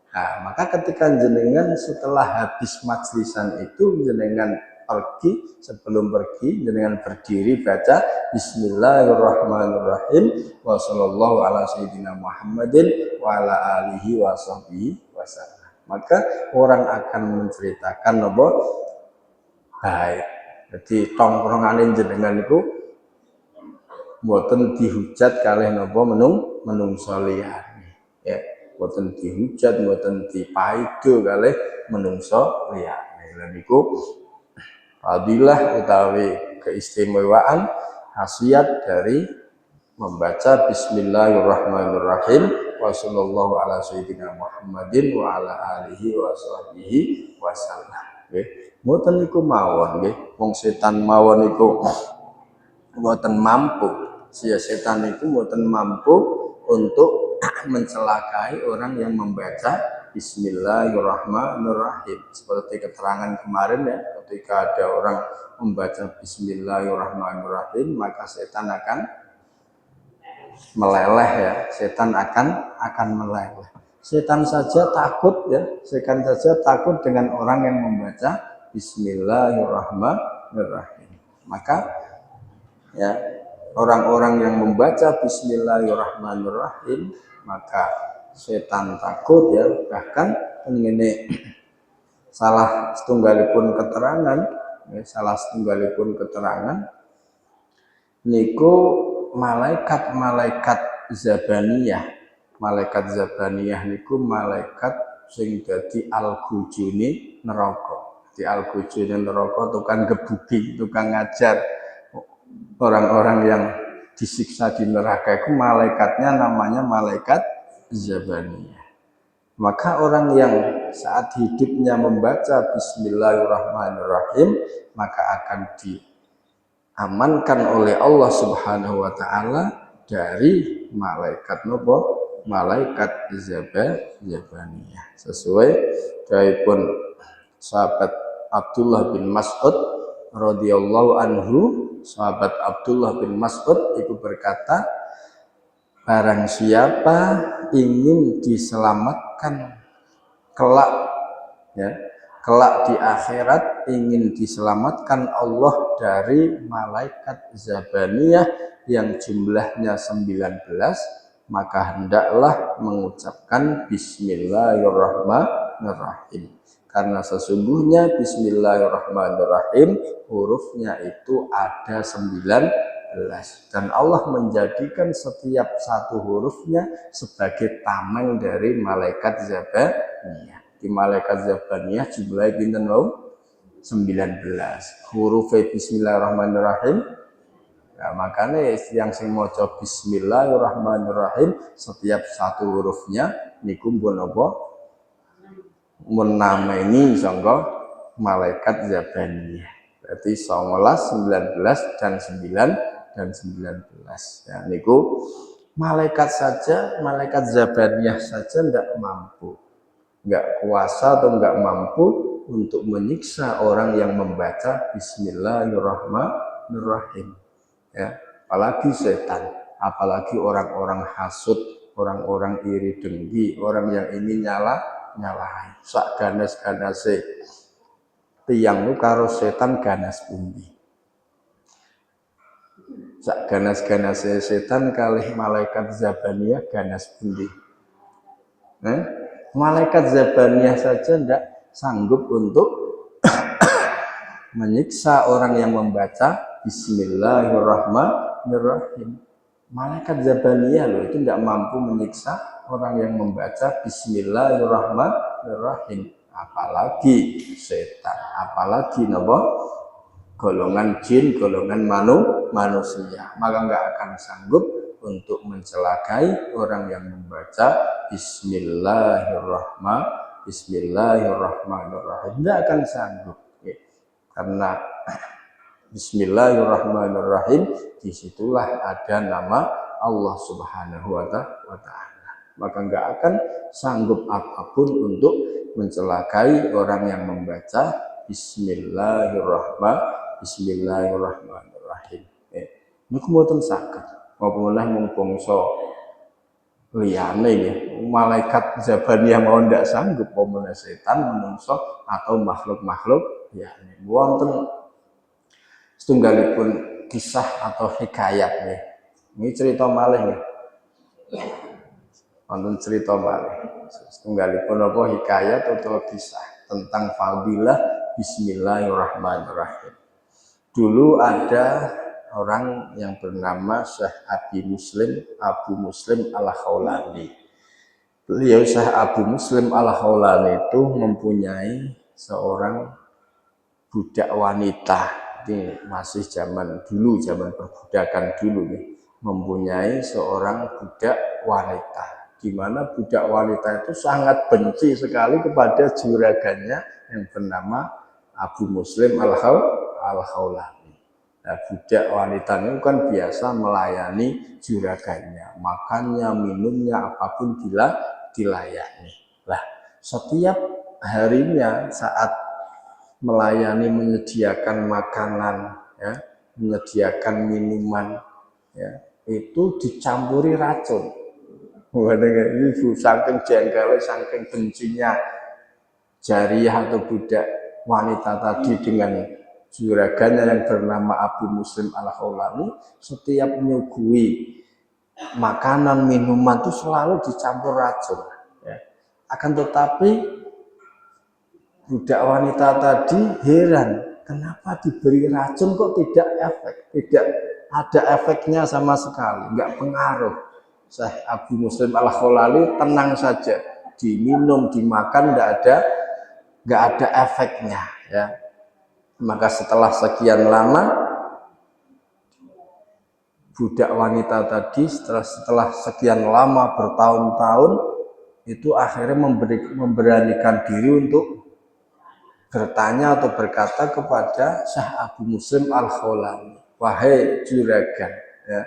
nah, maka ketika jenengan setelah habis majlisan itu jenengan pergi, sebelum pergi jenengan berdiri baca Bismillahirrahmanirrahim wa sallallahu ala sayyidina Muhammadin wa ala alihi wa sahbihi wasallam. Maka orang akan menceritakan apa baik. Jadi tongkrongan jenengan itu mboten dihujat kalih napa menungso liyane ya, mboten dihujat, mboten dipaido kalih menungso liyane. Lha niku fadilah utawi keistimewaan khasiat dari membaca Bismillahirrahmanirrahim wa sallallahu ala sayyidina Muhammadin wa ala alihi wa sahbihi wasallam. Nggih, mboten niku mawon nggih, wong setan mawon niku mboten mampu. Setan itu mboten mampu untuk mencelakai orang yang membaca Bismillahirrahmanirrahim. Seperti keterangan kemarin ya, ketika ada orang membaca Bismillahirrahmanirrahim, maka setan akan meleleh ya, setan akan meleleh. Setan saja takut ya, setan saja takut dengan orang yang membaca Bismillahirrahmanirrahim. Maka ya, orang-orang yang membaca Bismillahirrahmanirrahim maka setan takut ya. Bahkan ngene salah setunggalipun keterangan niku malaikat zabaniyah niku malaikat sing dadi al-gujune neraka. Di al-gujune neraka tukang gebuki, tukang ngajar orang-orang yang disiksa di neraka itu malaikatnya namanya malaikat zabaniyah. Maka orang yang saat hidupnya membaca Bismillahirrahmanirrahim maka akan diamankan oleh Allah Subhanahu wa taala dari malaikat malaikat zabaniyah. Sesuai dawuhipun sahabat Abdullah bin Mas'ud radhiyallahu anhu, sahabat Abdullah bin Mas'ud itu berkata, barang siapa ingin diselamatkan kelak, ya, kelak di akhirat ingin diselamatkan Allah dari malaikat Zabaniyah yang jumlahnya 19, maka hendaklah mengucapkan Bismillahirrahmanirrahim. Karena sesungguhnya Bismillahirrahmanirrahim hurufnya itu ada 19, dan Allah menjadikan setiap satu hurufnya sebagai tameng dari malaikat Zabaniyah. Di malaikat Zabaniyah jumlahnya pinten wau? 19. Huruf Bismillahirrahmanirrahim. Nah, makanya yang sing maca Bismillahirrahmanirrahim setiap satu hurufnya niku pun apa? Menamai sangka malaikat Zabaniyah. Berarti 19, 19 dan 19. Ya, niku malaikat saja, malaikat Zabaniyah saja tidak mampu, nggak kuasa atau nggak mampu untuk menyiksa orang yang membaca Bismillahirrahmanirrahim. Ya, apalagi setan, apalagi orang-orang hasud, orang-orang iri dengki, orang yang ingin nyalahi. Sak ganas-ganase tiyang lu karo setan ganas pundi. Sak ganas-ganase setan kalih malaikat Zabaniyah ganas pundi. Malaikat Zabaniyah saja tidak sanggup untuk menyiksa orang yang membaca Bismillahirrahmanirrahim. Malaikat Zabaniyah loh itu tidak mampu menyiksa orang yang membaca Bismillahirrahmanirrahim. Apalagi setan, apalagi golongan jin, golongan manusia, maka nggak akan sanggup untuk mencelakai orang yang membaca Bismillahirrahmanirrahim. Tidak akan sanggup, ya. Karena Bismillahirrahmanirrahim disitulah ada nama Allah Subhanahu wa Ta'ala. Maka nggak akan sanggup apapun untuk mencelakai orang yang membaca Bismillahirrahmanirrahim. Niku mboten saged. Apa meneh mung bangsa liyane ya. Malaikat Zabaniyah mau ndak sanggup, apa meneh setan, menungso atau makhluk-makhluk ya. Wonten setunggalipun kisah atau hikayat ya. Ini cerita malih ya. Wonten cerita malih. Setunggalipun apa hikayat atau kisah tentang fadilah Bismillahirrahmanirrahim. Dulu ada orang yang bernama Syekh Abu Muslim Al-Khawlani. Beliau Syekh Abu Muslim Al-Khawlani itu mempunyai seorang budak wanita. Ini masih zaman dulu, zaman perbudakan dulu nih. Mempunyai seorang budak wanita, di mana budak wanita itu sangat benci sekali kepada juragannya yang bernama Abu Muslim Al-Khawlani. Nah, budak wanita ini kan biasa melayani juragannya, makannya, minumnya, apapun dilayani. Lah, setiap harinya saat melayani, menyediakan makanan, ya, menyediakan minuman, ya, itu dicampuri racun. Ibu saking jengkel, saking bencinya jariyah atau budak wanita tadi dengan juragannya yang bernama Abu Muslim Al-Khawlani, setiap menyuguhi makanan minuman itu selalu dicampur racun. Ya. Akan tetapi budak wanita tadi heran, kenapa diberi racun kok tidak ada efeknya sama sekali, nggak pengaruh. Syekh Abu Muslim Al-Khawlani tenang saja, diminum, dimakan, nggak ada efeknya, ya. Maka setelah sekian lama budak wanita tadi setelah sekian lama bertahun-tahun itu akhirnya memberanikan diri untuk bertanya atau berkata kepada Syekh Abu Muslim Al-Khawlani, wahai juragan, ya,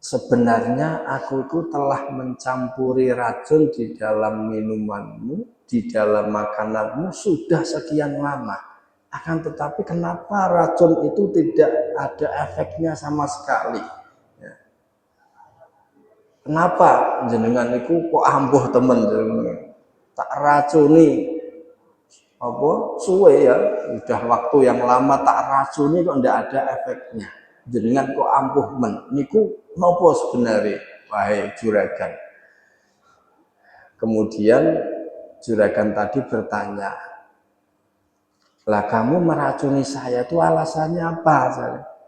sebenarnya aku itu telah mencampuri racun di dalam minumanmu, di dalam makananmu sudah sekian lama. Akan tetapi kenapa racun itu tidak ada efeknya sama sekali? Ya. kenapa jenengan niku kok ampuh temen jenengan? Tak racuni apa suwe ya, udah waktu yang lama tak racuni kok ndak ada efeknya. Jenengan kok ampuh men. Niku nopo sebenarnya wahai juragan? Kemudian juragan tadi bertanya, lah kamu meracuni saya itu alasannya apa?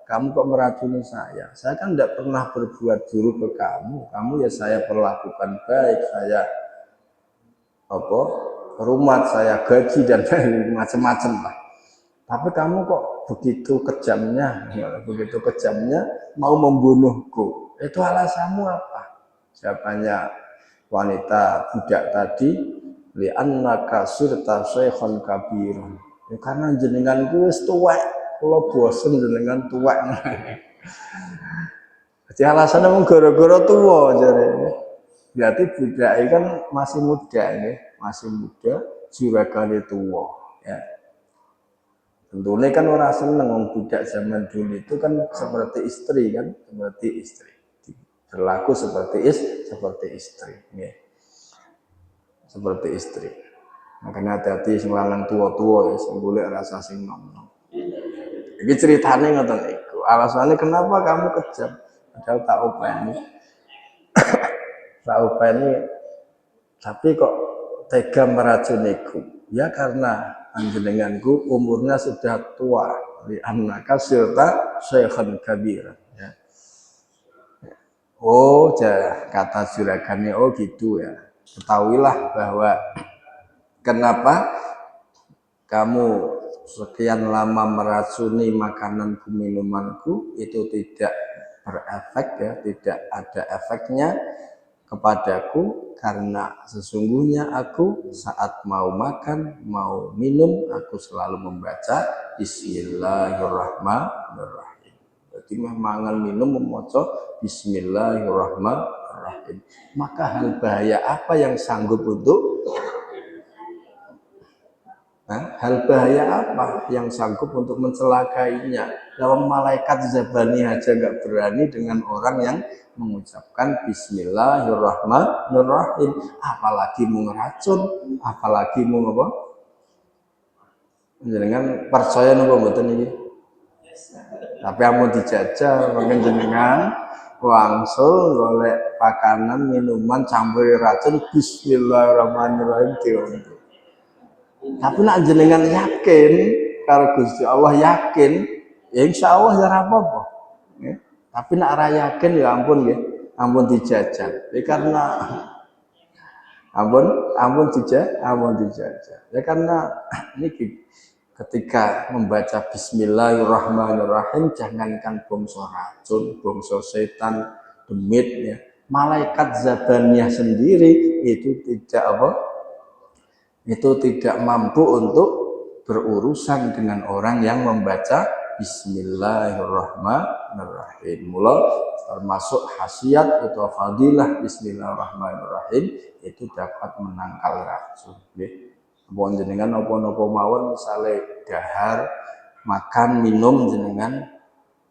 Kamu kok meracuni saya? Saya kan tidak pernah berbuat buruk ke kamu. Kamu ya saya perlakukan baik, saya apa rumah saya gaji dan macam-macam lah. Tapi kamu kok begitu kejamnya mau membunuhku. Itu alasanmu apa? Jawabannya wanita budak tadi, li'annaka sirta syaikhan kabirun. Ya, karena jenengan ku wis tuwek, kula bosen jenengan tuwek. Jadi alasannya mung gara-gara tuwa jare. Berarti budak kan masih muda ini, juragane tuwa ya. Tentunya kan orang seneng wong budak zaman dulu itu kan seperti istri kan, berlaku seperti istri ya. Seperti istri. Makanya hati-hati sing lanang tua-tua ya, sing golek rasa sing nom-nom. Iki ceritane ngoten iku. Alasannya kenapa kamu kejam? Padahal tak openi. Tapi kok tega meracuniku? Ya karena panjenenganku umurnya sudah tua. Li annaka sirta syaikhan kabir. Ya. Oh, kata juragannya, oh gitu ya. Ketahuilah bahwa kenapa kamu sekian lama meracuni makanan minumanku itu tidak berefek ya, tidak ada efeknya kepadaku, karena sesungguhnya aku saat mau makan, mau minum, aku selalu membaca Bismillahirrahmanirrahim. Jadi mangan minum memoco Bismillahirrahmanirrahim. Maka hal bahaya apa yang sanggup untuk hal bahaya apa yang sanggup untuk mencelakainya? Dalam malaikat zabani aja nggak berani dengan orang yang mengucapkan Bismillahirrahmanirrahim. Apalagi mau ngeracun, apalagi mau apa? Jenengan percaya nopo mboten iki? Tapi amun dijajal mungkin jenengan wangsul golek pakanan minuman campur racun Bismillahirrahmanirrahim diombe. Tapi nak jenengan yakin karo Gusti Allah, yakin ya insya Allah ya apa-apa ya. Tapi nak ora yakin ya ampun ya, ampun dijajal ya, karena ampun dijajal ya, karena ini ketika membaca Bismillahirrahmanirrahim jangankan bangsa racun, bangsa setan, demit ya, malaikat zabaniyah sendiri itu tidak mampu untuk berurusan dengan orang yang membaca Bismillahirrahmanirrahim. Mula termasuk khasiat atau fadilah Bismillahirrahmanirrahim itu dapat menangkal racun. Mohon jenengan napa-napa mawon misale dahar, makan, minum jenengan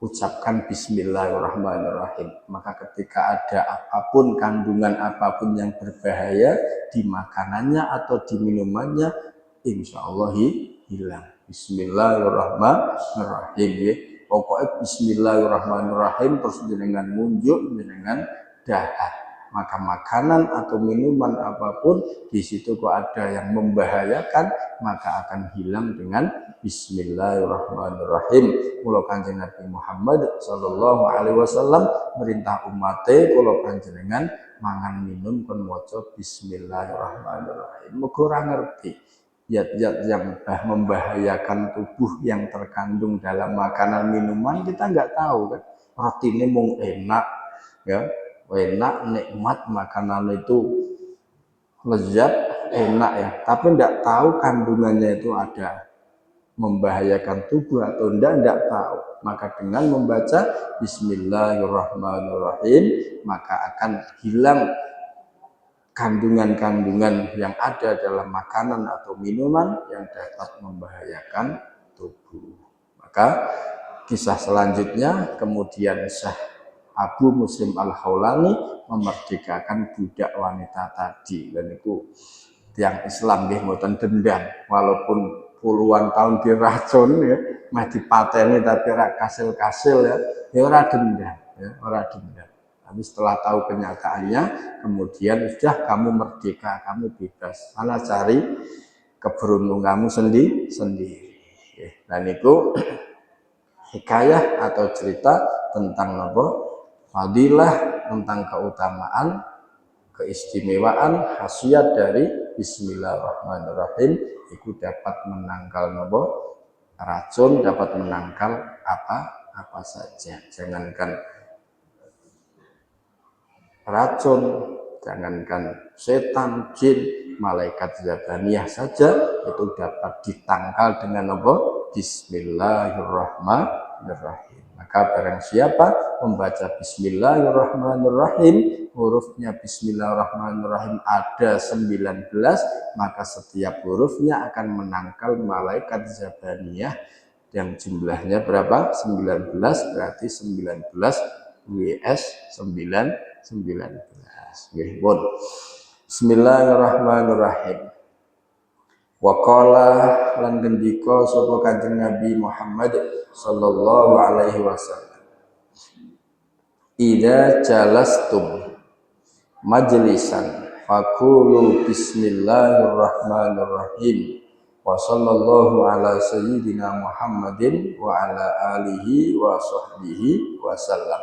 ucapkan Bismillahirrahmanirrahim. Maka ketika ada apapun, kandungan apapun yang berbahaya di makanannya atau di minumannya, insya Allah hilang. Bismillahirrahmanirrahim ya. Pokoknya Bismillahirrahmanirrahim terus jenengan munjuk, jenengan dahar. Maka makanan atau minuman apapun di situ kok ada yang membahayakan, maka akan hilang dengan Bismillahirrahmanirrahim. Mula Kanjeng Nabi Muhammad sallallahu alaihi wasallam merintah umatnya kula panjenengan mangan minum kon maca Bismillahirrahmanirrahim. Muga ora ngerti zat-zat yang membahayakan tubuh yang terkandung dalam makanan minuman, kita nggak tahu kan. Rotine mung enak ya, enak, nikmat, makanan itu lezat, enak ya, tapi tidak tahu kandungannya itu ada membahayakan tubuh atau tidak tahu. Maka dengan membaca Bismillahirrahmanirrahim maka akan hilang kandungan-kandungan yang ada dalam makanan atau minuman yang dapat membahayakan tubuh. Maka kisah selanjutnya kemudian Syekh Abu Muslim Al-Khawlani memerdekakan budak wanita tadi. Dan itu tiang Islam nggih mboten dendam, walaupun puluhan tahun diracun ya, mah dipateni tapi ora kasil-kasil ya ora dendam ya, ora dendam. Tapi setelah tahu kenyataannya, kemudian sudah kamu merdeka, kamu bebas. Mana cari keberuntungan kamu sendiri. Dan itu hikayah atau cerita tentang apa? Fadilah, tentang keutamaan, keistimewaan, khasiat dari Bismillahirrahmanirrahim. Itu dapat menangkal apa? Racun, dapat menangkal apa saja. Jangankan racun, jangankan setan, jin, malaikat zabaniyah saja itu dapat ditangkal dengan apa? Bismillahirrahmanirrahim. Maka barang siapa membaca Bismillahirrahmanirrahim, hurufnya Bismillahirrahmanirrahim ada 19, maka setiap hurufnya akan menangkal malaikat zabaniyah yang jumlahnya berapa? 19, berarti 19 WS 19. Bismillahirrahmanirrahim. Wa qala lan gendika sapa Kanjeng Nabi Muhammad sallallahu alaihi wasallam. Idza jalastum majlisan faqulu bismillahirrahmanirrahim. Wa sallallahu ala sayyidina Muhammadin wa ala alihi wa sahbihi wa sallam.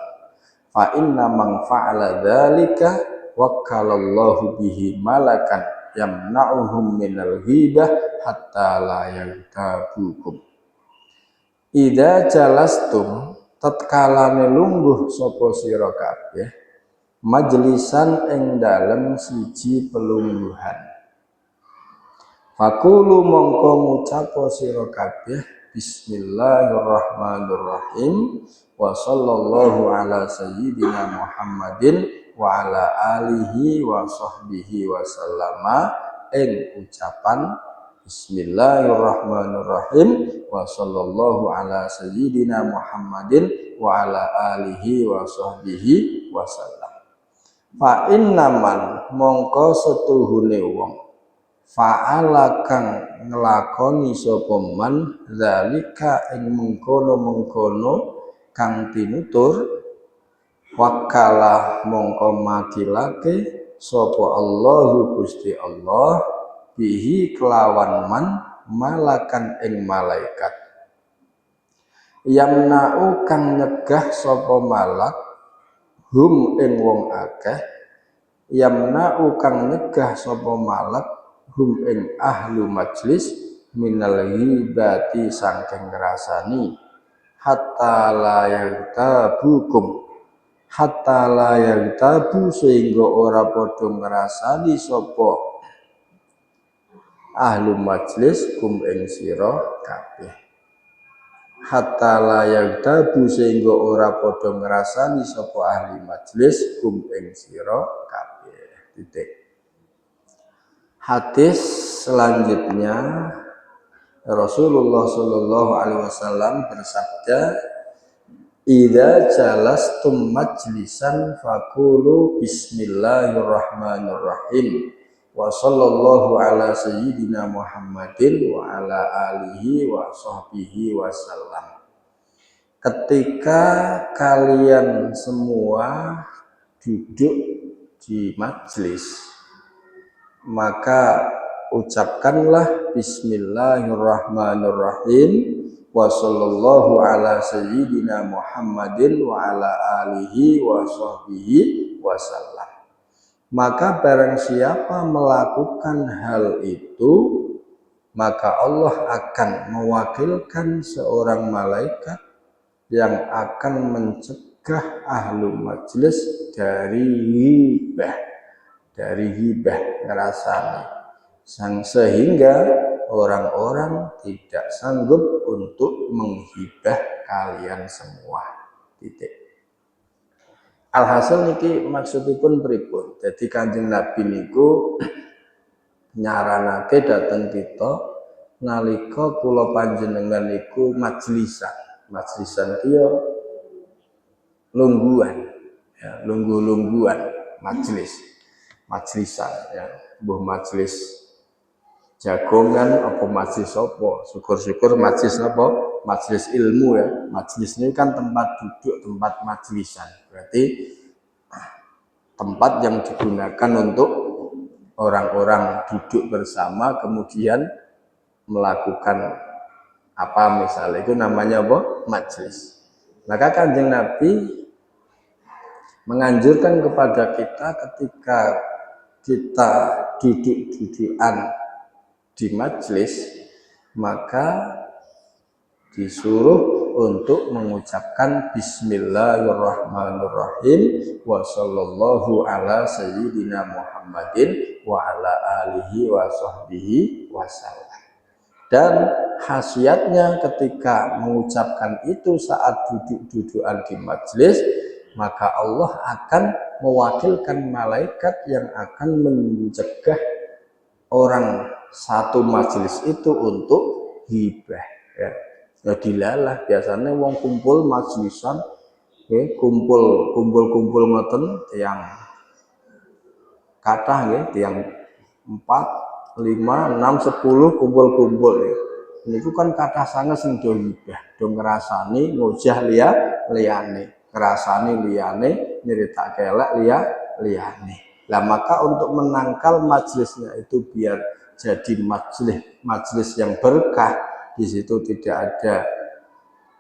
Fa inna man fa'ala dzalika wakkalallahu bihi malakan yamna'uhum minal ghibah hatta la yagtabukum. Idza jalastum tatkalane lungguh sapa sira kabeh majlisan ing dalem siji pelungguhan. Fakulu mongko ngucap sira kabeh Bismillahirrahmanirrahim wa sallallahu ala sayyidina Muhammadin wa ala alihi wa sahbihi wa sallama ing ucapan Bismillahirrahmanirrahim wa sallallahu ala sayyidina Muhammadin wa ala alihi wa sahbihi wa sallam. Fa innaman mongko setuhune wong fa'ala kang nglakoni sapa man zalika ing mengkono-mengkono kang tinutur wakala mongko makilake sapa Allahu Gusti Allah bihi kelawan man malakan ing malaikat yamna'u kang nyegah sapa malak hum ing wong akeh yamna'u kang nyegah sapa malak hum ing ahlu majlis minal ghibati saking ngrasani hatta la yagtabukum hatta la yagtabu sehingga ora padha ngrasani sapa ahlu majlis kum ing sira kabeh hatta la yagtabu sehingga ora padha ngrasani sapa ahli majlis kum ing sira kabeh. Titik. Hadis selanjutnya Rasulullah Shallallahu Alaihi Wasallam bersabda, "Idza jalastum majlisan faqulu Bismillahirrahmanirrahim wa sallallahu ala sayyidina Muhammadin wa ala alihi wa sahbihi wasallam." Ketika kalian semua duduk di majlis, maka ucapkanlah Bismillahirrahmanirrahim wa sallallahu ala sayyidina Muhammadin wa ala alihi wa sahbihi wasallam. Maka barang siapa melakukan hal itu, maka Allah akan mewakilkan seorang malaikat yang akan mencegah ahlu majlis dari hibah ngerasani, sehingga orang-orang tidak sanggup untuk menghibah kalian semua. Titik. Alhasil niki maksudipun pripun? Jadi Kanjeng Nabi niku nyaranake dateng kita nalika kula panjenengan niku majlisan kiyo lungguhan. ya, lunggu-lungguan, majlisan ya, mbuh majlis jagongan apa majlis apa, syukur-syukur majlis apa, majlis ilmu ya. Majlis ini kan tempat duduk, tempat majlisan, berarti tempat yang digunakan untuk orang-orang duduk bersama kemudian melakukan apa misalnya, itu namanya apa? Majlis. Maka Kanjeng Nabi menganjurkan kepada kita ketika kita duduk-dudukan di majlis, maka disuruh untuk mengucapkan Bismillahirrahmanirrahim wa sallallahu ala sayyidina Muhammadin wa ala alihi wa sahbihi wasallam. Dan khasiatnya ketika mengucapkan itu saat duduk-dudukan di majlis, maka Allah akan mewakilkan malaikat yang akan mencegah orang satu majlis itu untuk hibah ya. Ya dilalah biasanya wong kumpul majlisan kumpul ngoten yang kathah nggih, tiang 4, 5, 6, 10 kumpul ya. Niku kan kathah sanget sing do hibah, do ngrasani ngojah liyane, ngrasani liyane, nyritake elek liyane. Lah maka untuk menangkal majelisnya itu biar jadi majelis yang berkah, di situ tidak ada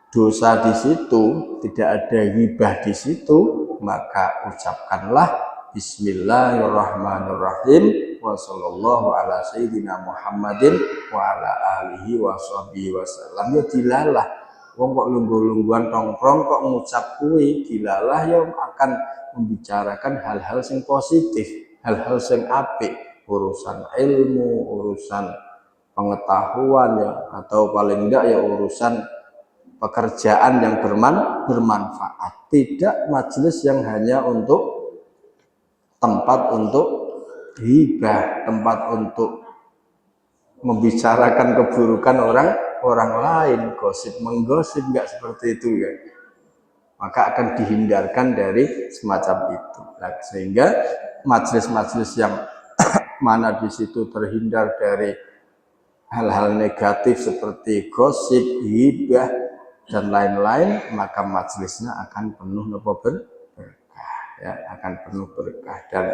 dosa, di situ tidak ada ghibah, di situ maka ucapkanlah Bismillahirrahmanirrahim wa sallallahu ala sayyidina Muhammadin wa ala alihi wa sahbihi wasallam. Ya dilalah wong kok lungguh-lungguhan tongkrong kok ngucap kuwi, dilalah ya akan membicarakan hal-hal yang positif, hal-hal yang apik, urusan ilmu, urusan pengetahuan ya, atau paling enggak ya urusan pekerjaan yang bermanfaat. Tidak majelis yang hanya untuk tempat untuk hibah, tempat untuk membicarakan keburukan orang lain, menggosip, enggak seperti itu ya. Maka akan dihindarkan dari semacam itu. Nah, sehingga majelis-majelis yang mana di situ terhindar dari hal-hal negatif seperti gosip, hibah dan lain-lain, maka majelisnya akan penuh berkah ya, akan penuh berkah. Dan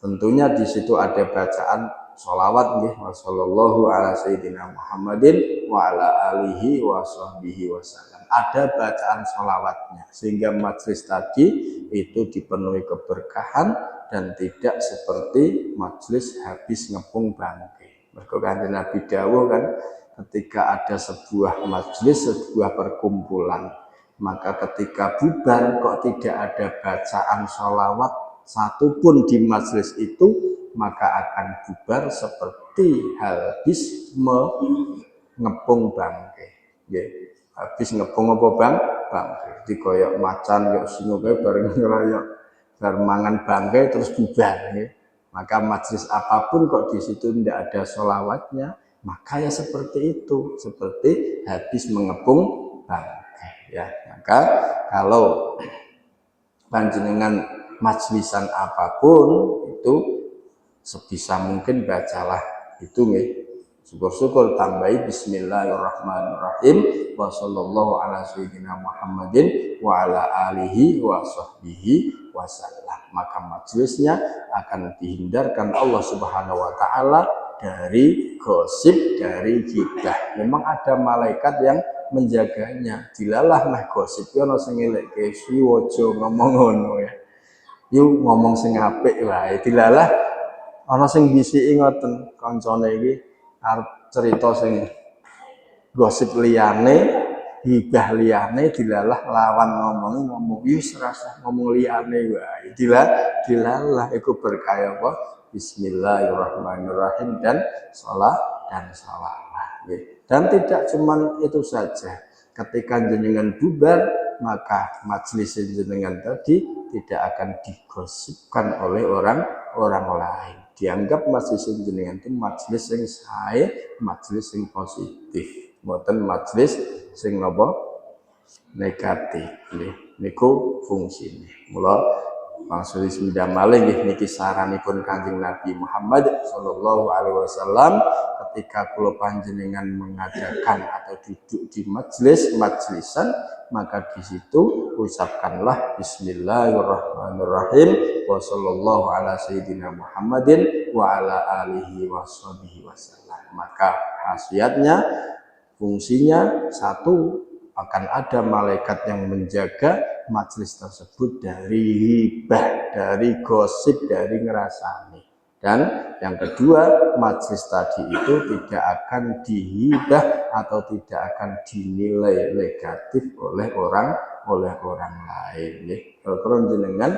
tentunya di situ ada bacaan sholawat nggih, sallallahu ala sayyidina Muhammadin wa ala alihi wa sahbihi wasallam. Ada bacaan sholawatnya sehingga majelis tadi itu dipenuhi keberkahan dan tidak seperti majelis habis ngepung bangkai. Mergo Kanjeng Nabi dawuh kan, ketika ada sebuah majelis, sebuah perkumpulan, maka ketika bubar kok tidak ada bacaan sholawat satupun di majelis itu, maka akan bubar seperti habis ngepung bangkai. Habis ngepung apa bangkai, dikoyok macan kok singo kae bareng ngeroyok bar mangan bangkai terus bubar ya. Maka majelis apapun kok di situ tidak ada sholawatnya, maka ya seperti itu, seperti habis mengepung bangkai ya. Maka kalau panjenengan majlisan apapun itu sebisa mungkin bacalah itu nih, syukur-syukur tambahi Bismillahirrahmanirrahim wa sallallahu ala sayyidina Muhammadin wa ala alihi wa sahbihi wasallam. Maka majelisnya akan dihindarkan Allah Subhanahu wa taala dari gosip, dari ghibah. Memang ada malaikat yang menjaganya. Dilalah meh gosip ki ana sing ngelekke aja ngomong ngono ya. Yuk ngomong sing apik wae. Dilalah ana sing bisiki ngoten, kancane iki arep cerita sing gosip liyane, hibah liyane, dilalah lawan ngomong wis rasa ngomong liyane wae. Dilalah iku berkah apa? Bismillahirrahmanirrahim dan salawat. Dan tidak cuman itu saja. Ketika jenengan bubar, maka majelis jenengan tadi tidak akan digosipkan oleh orang lain. Dianggap majelis jenengan itu majelis yang sae, majelis yang positif, mboten majelis sing napa negatif. Niku fungsine. Mula Maksudnya semida malih niki saranipun Kanjeng Nabi Muhammad sallallahu alaihi wasallam ketika kula panjenengan mengadakan atau duduk di majlisan maka di situ ucapkanlah bismillahirrahmanirrahim wa sallallahu ala sayyidina Muhammadin wa ala alihi washabihi wasallam. Maka khasiatnya fungsinya satu, akan ada malaikat yang menjaga majelis tersebut dari hibah, dari gosip, dari ngerasani. Dan yang kedua, majelis tadi itu tidak akan dihibah atau tidak akan dinilai negatif oleh orang lain. Kalau jenengan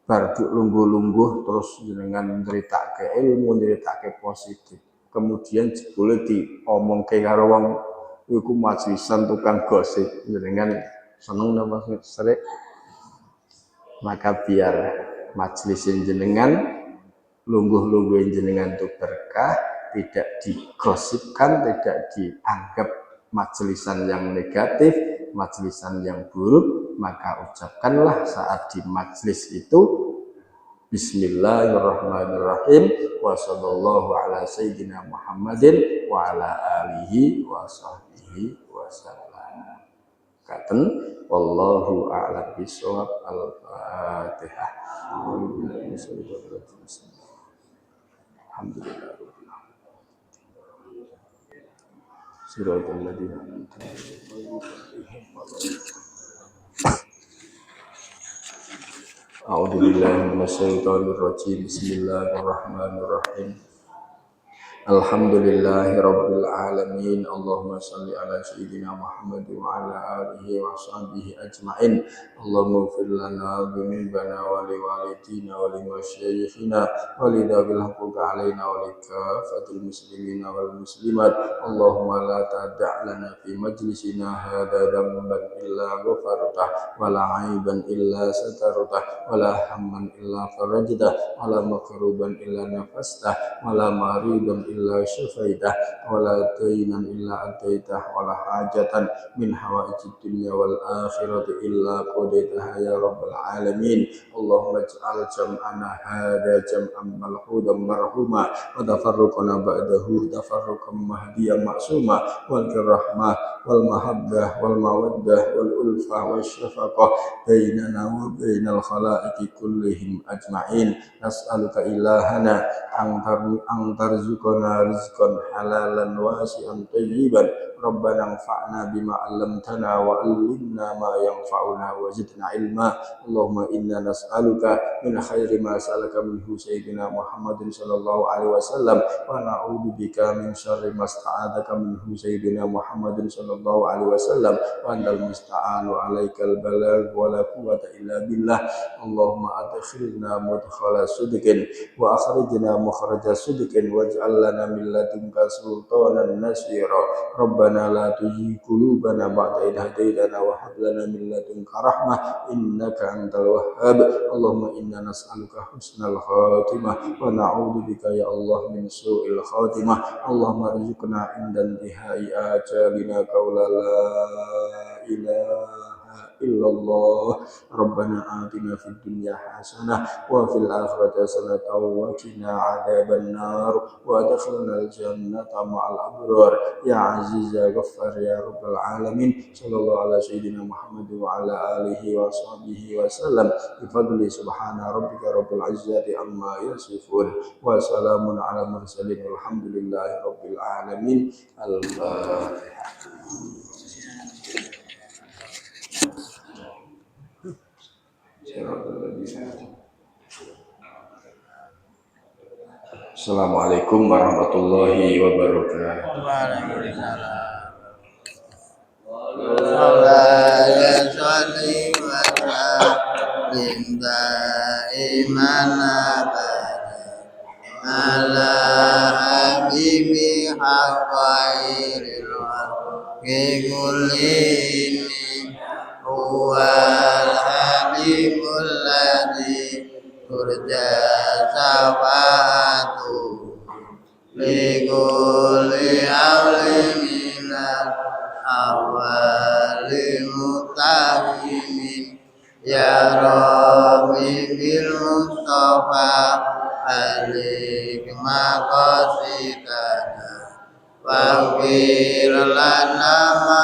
barduk lungguh-lungguh terus jenengan nyeritake ilmu, nyeritake positif. Kemudian boleh diomong ke karo wong iku majlisan tukang gosip, jenengan seneng napa sering, maka biar majlisin jenengan lungguh-lungguhin jenengan itu berkah, tidak digosipkan, tidak dianggap majlisan yang negatif, majlisan yang buruk, maka ucapkanlah saat di majlis itu bismillahirrahmanirrahim wa sallallahu ala sayyidina Muhammadin wa ala alihi wa sahbihi wa sallam. Katen wallahu a'lam bishawab. Al-Fatihah. Alhamdulillah. Siratal ladzina an'amta 'alaihim. A'udzu billahi minasyaitonir rajim. Bismillahirrahmanirrahim. Alhamdulillahirabbil alamin. Allahumma shalli ala sayyidina Muhammad wa ala alihi wa sahbihi ajmain. Allahumma ighfir lana dzunubana wa li walidina wa li masyayikhina wa li dzawil huquq alaina wa li kafatil muslimina wal muslimat. Allahumma la tada' lana fi majlisina hadza dhanban illa ghafartah wa la 'aiban illa satartah wa la hamman illa farajtah wa la makruban illa nafastah wa la maridan illa syafaidah wa la daynan illa ataitah wa la hajatan min hawaijid dunya wal akhirati illa qadaitaha ya rabbal alamin. Allahumma ij'al jam'ana hadza jam'an malhudan marhuma wa tafarruqana ba'dahu tafarruqan mahdiyan ma'suma wal rahmah wal mahabbah wal mawaddah wal ulfah wal syafaqah bainana wa bainal khalaiqi kullihim ajma'in. Nas'aluka ilahana ang tarzuqana rizqan halalan wasi'an thayyiban. Rabbana anfa'na bima 'allamtana wa 'allimna ma yanfa'una wa zidna ilma. Allahumma inna nas'aluka min khairi ma sa'alaka minhu sayyidina Muhammadin sallallahu alaihi wasallam wa na'udzu bika min syarri ma sta'adzaka minhu sayyidina Muhammadin sallallahu alaihi wasallam wa antal musta'an wa 'alaikal balagh wa la quwwata illa billah. Allahumma adkhilna mudkhala sidqin wa akhrijna mukhraja sidqin waj'al lana min ladunka sultanan nasira. Rabbana la tuzigh qulubana ba'da idh hadaytana wa hab lana min ladunka rahmah innaka antal wahhab. Allahumma inna nas'aluka husnal khatimah wa na'udzu bika ya Allah min su'il khatimah. Allahumma rizqna inda intihai ajalina qawla la ilaha illallah. Rabbana atina fid dunya hasanah wa fil akhirati hasanah wa qina adzaban nar wa adkhilnal jannata ma'al abrar ya aziz ya ghaffar ya rabbal alamin. Sallallahu ala sayyidina Muhammad wa ala alihi wa sahbihi wa sallam. Bi fadli subhana rabbika rabbil izzati amma yasifun wa salamun ala mursalin walhamdulillahi rabbil alamin. Al-Fatihah. Assalamualaikum warahmatullahi wabarakatuh. Waalaikumsalam. Ala habibi hawairil kulli huwal habibul ladzi turja sawatu likulli awliminal awali mutawimin ya rabbi Mustafa balik maqasidana waghfir lana ma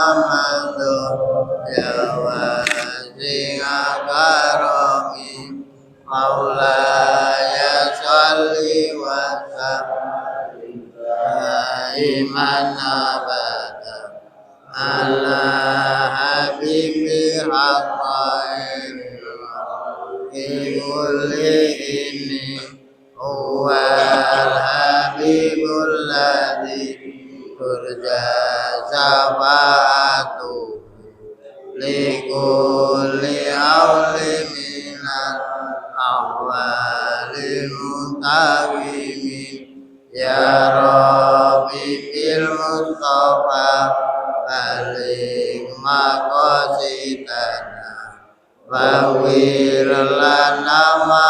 ya wasi'a karami maulaya sholli wa sallim daiman abada ala habibi haqqain kulli inni huwal habibul ladzi turja syafaatu likulli awli minal awwali mutawimin ya Rabbi bil Mustafa balik maqasidana waghfir lana ma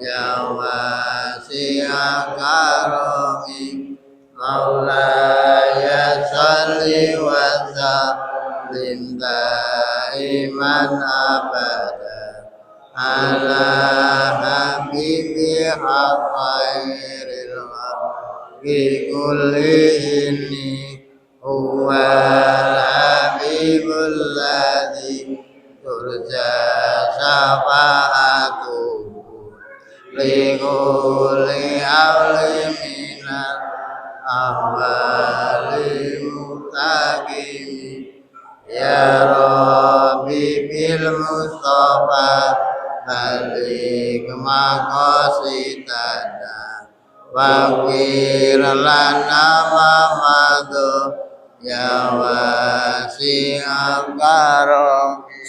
ya wasi'a karami maulaya sholli wa sallim daiman abada ala habibi khairil khalqi kullihini huwal habibul ladzi turja syafaatuhu likulli awli minal ahwali mutaqimi ya Rabbi bil Mustafa balik maqasidana waghfir lana ma ya wasi'a karami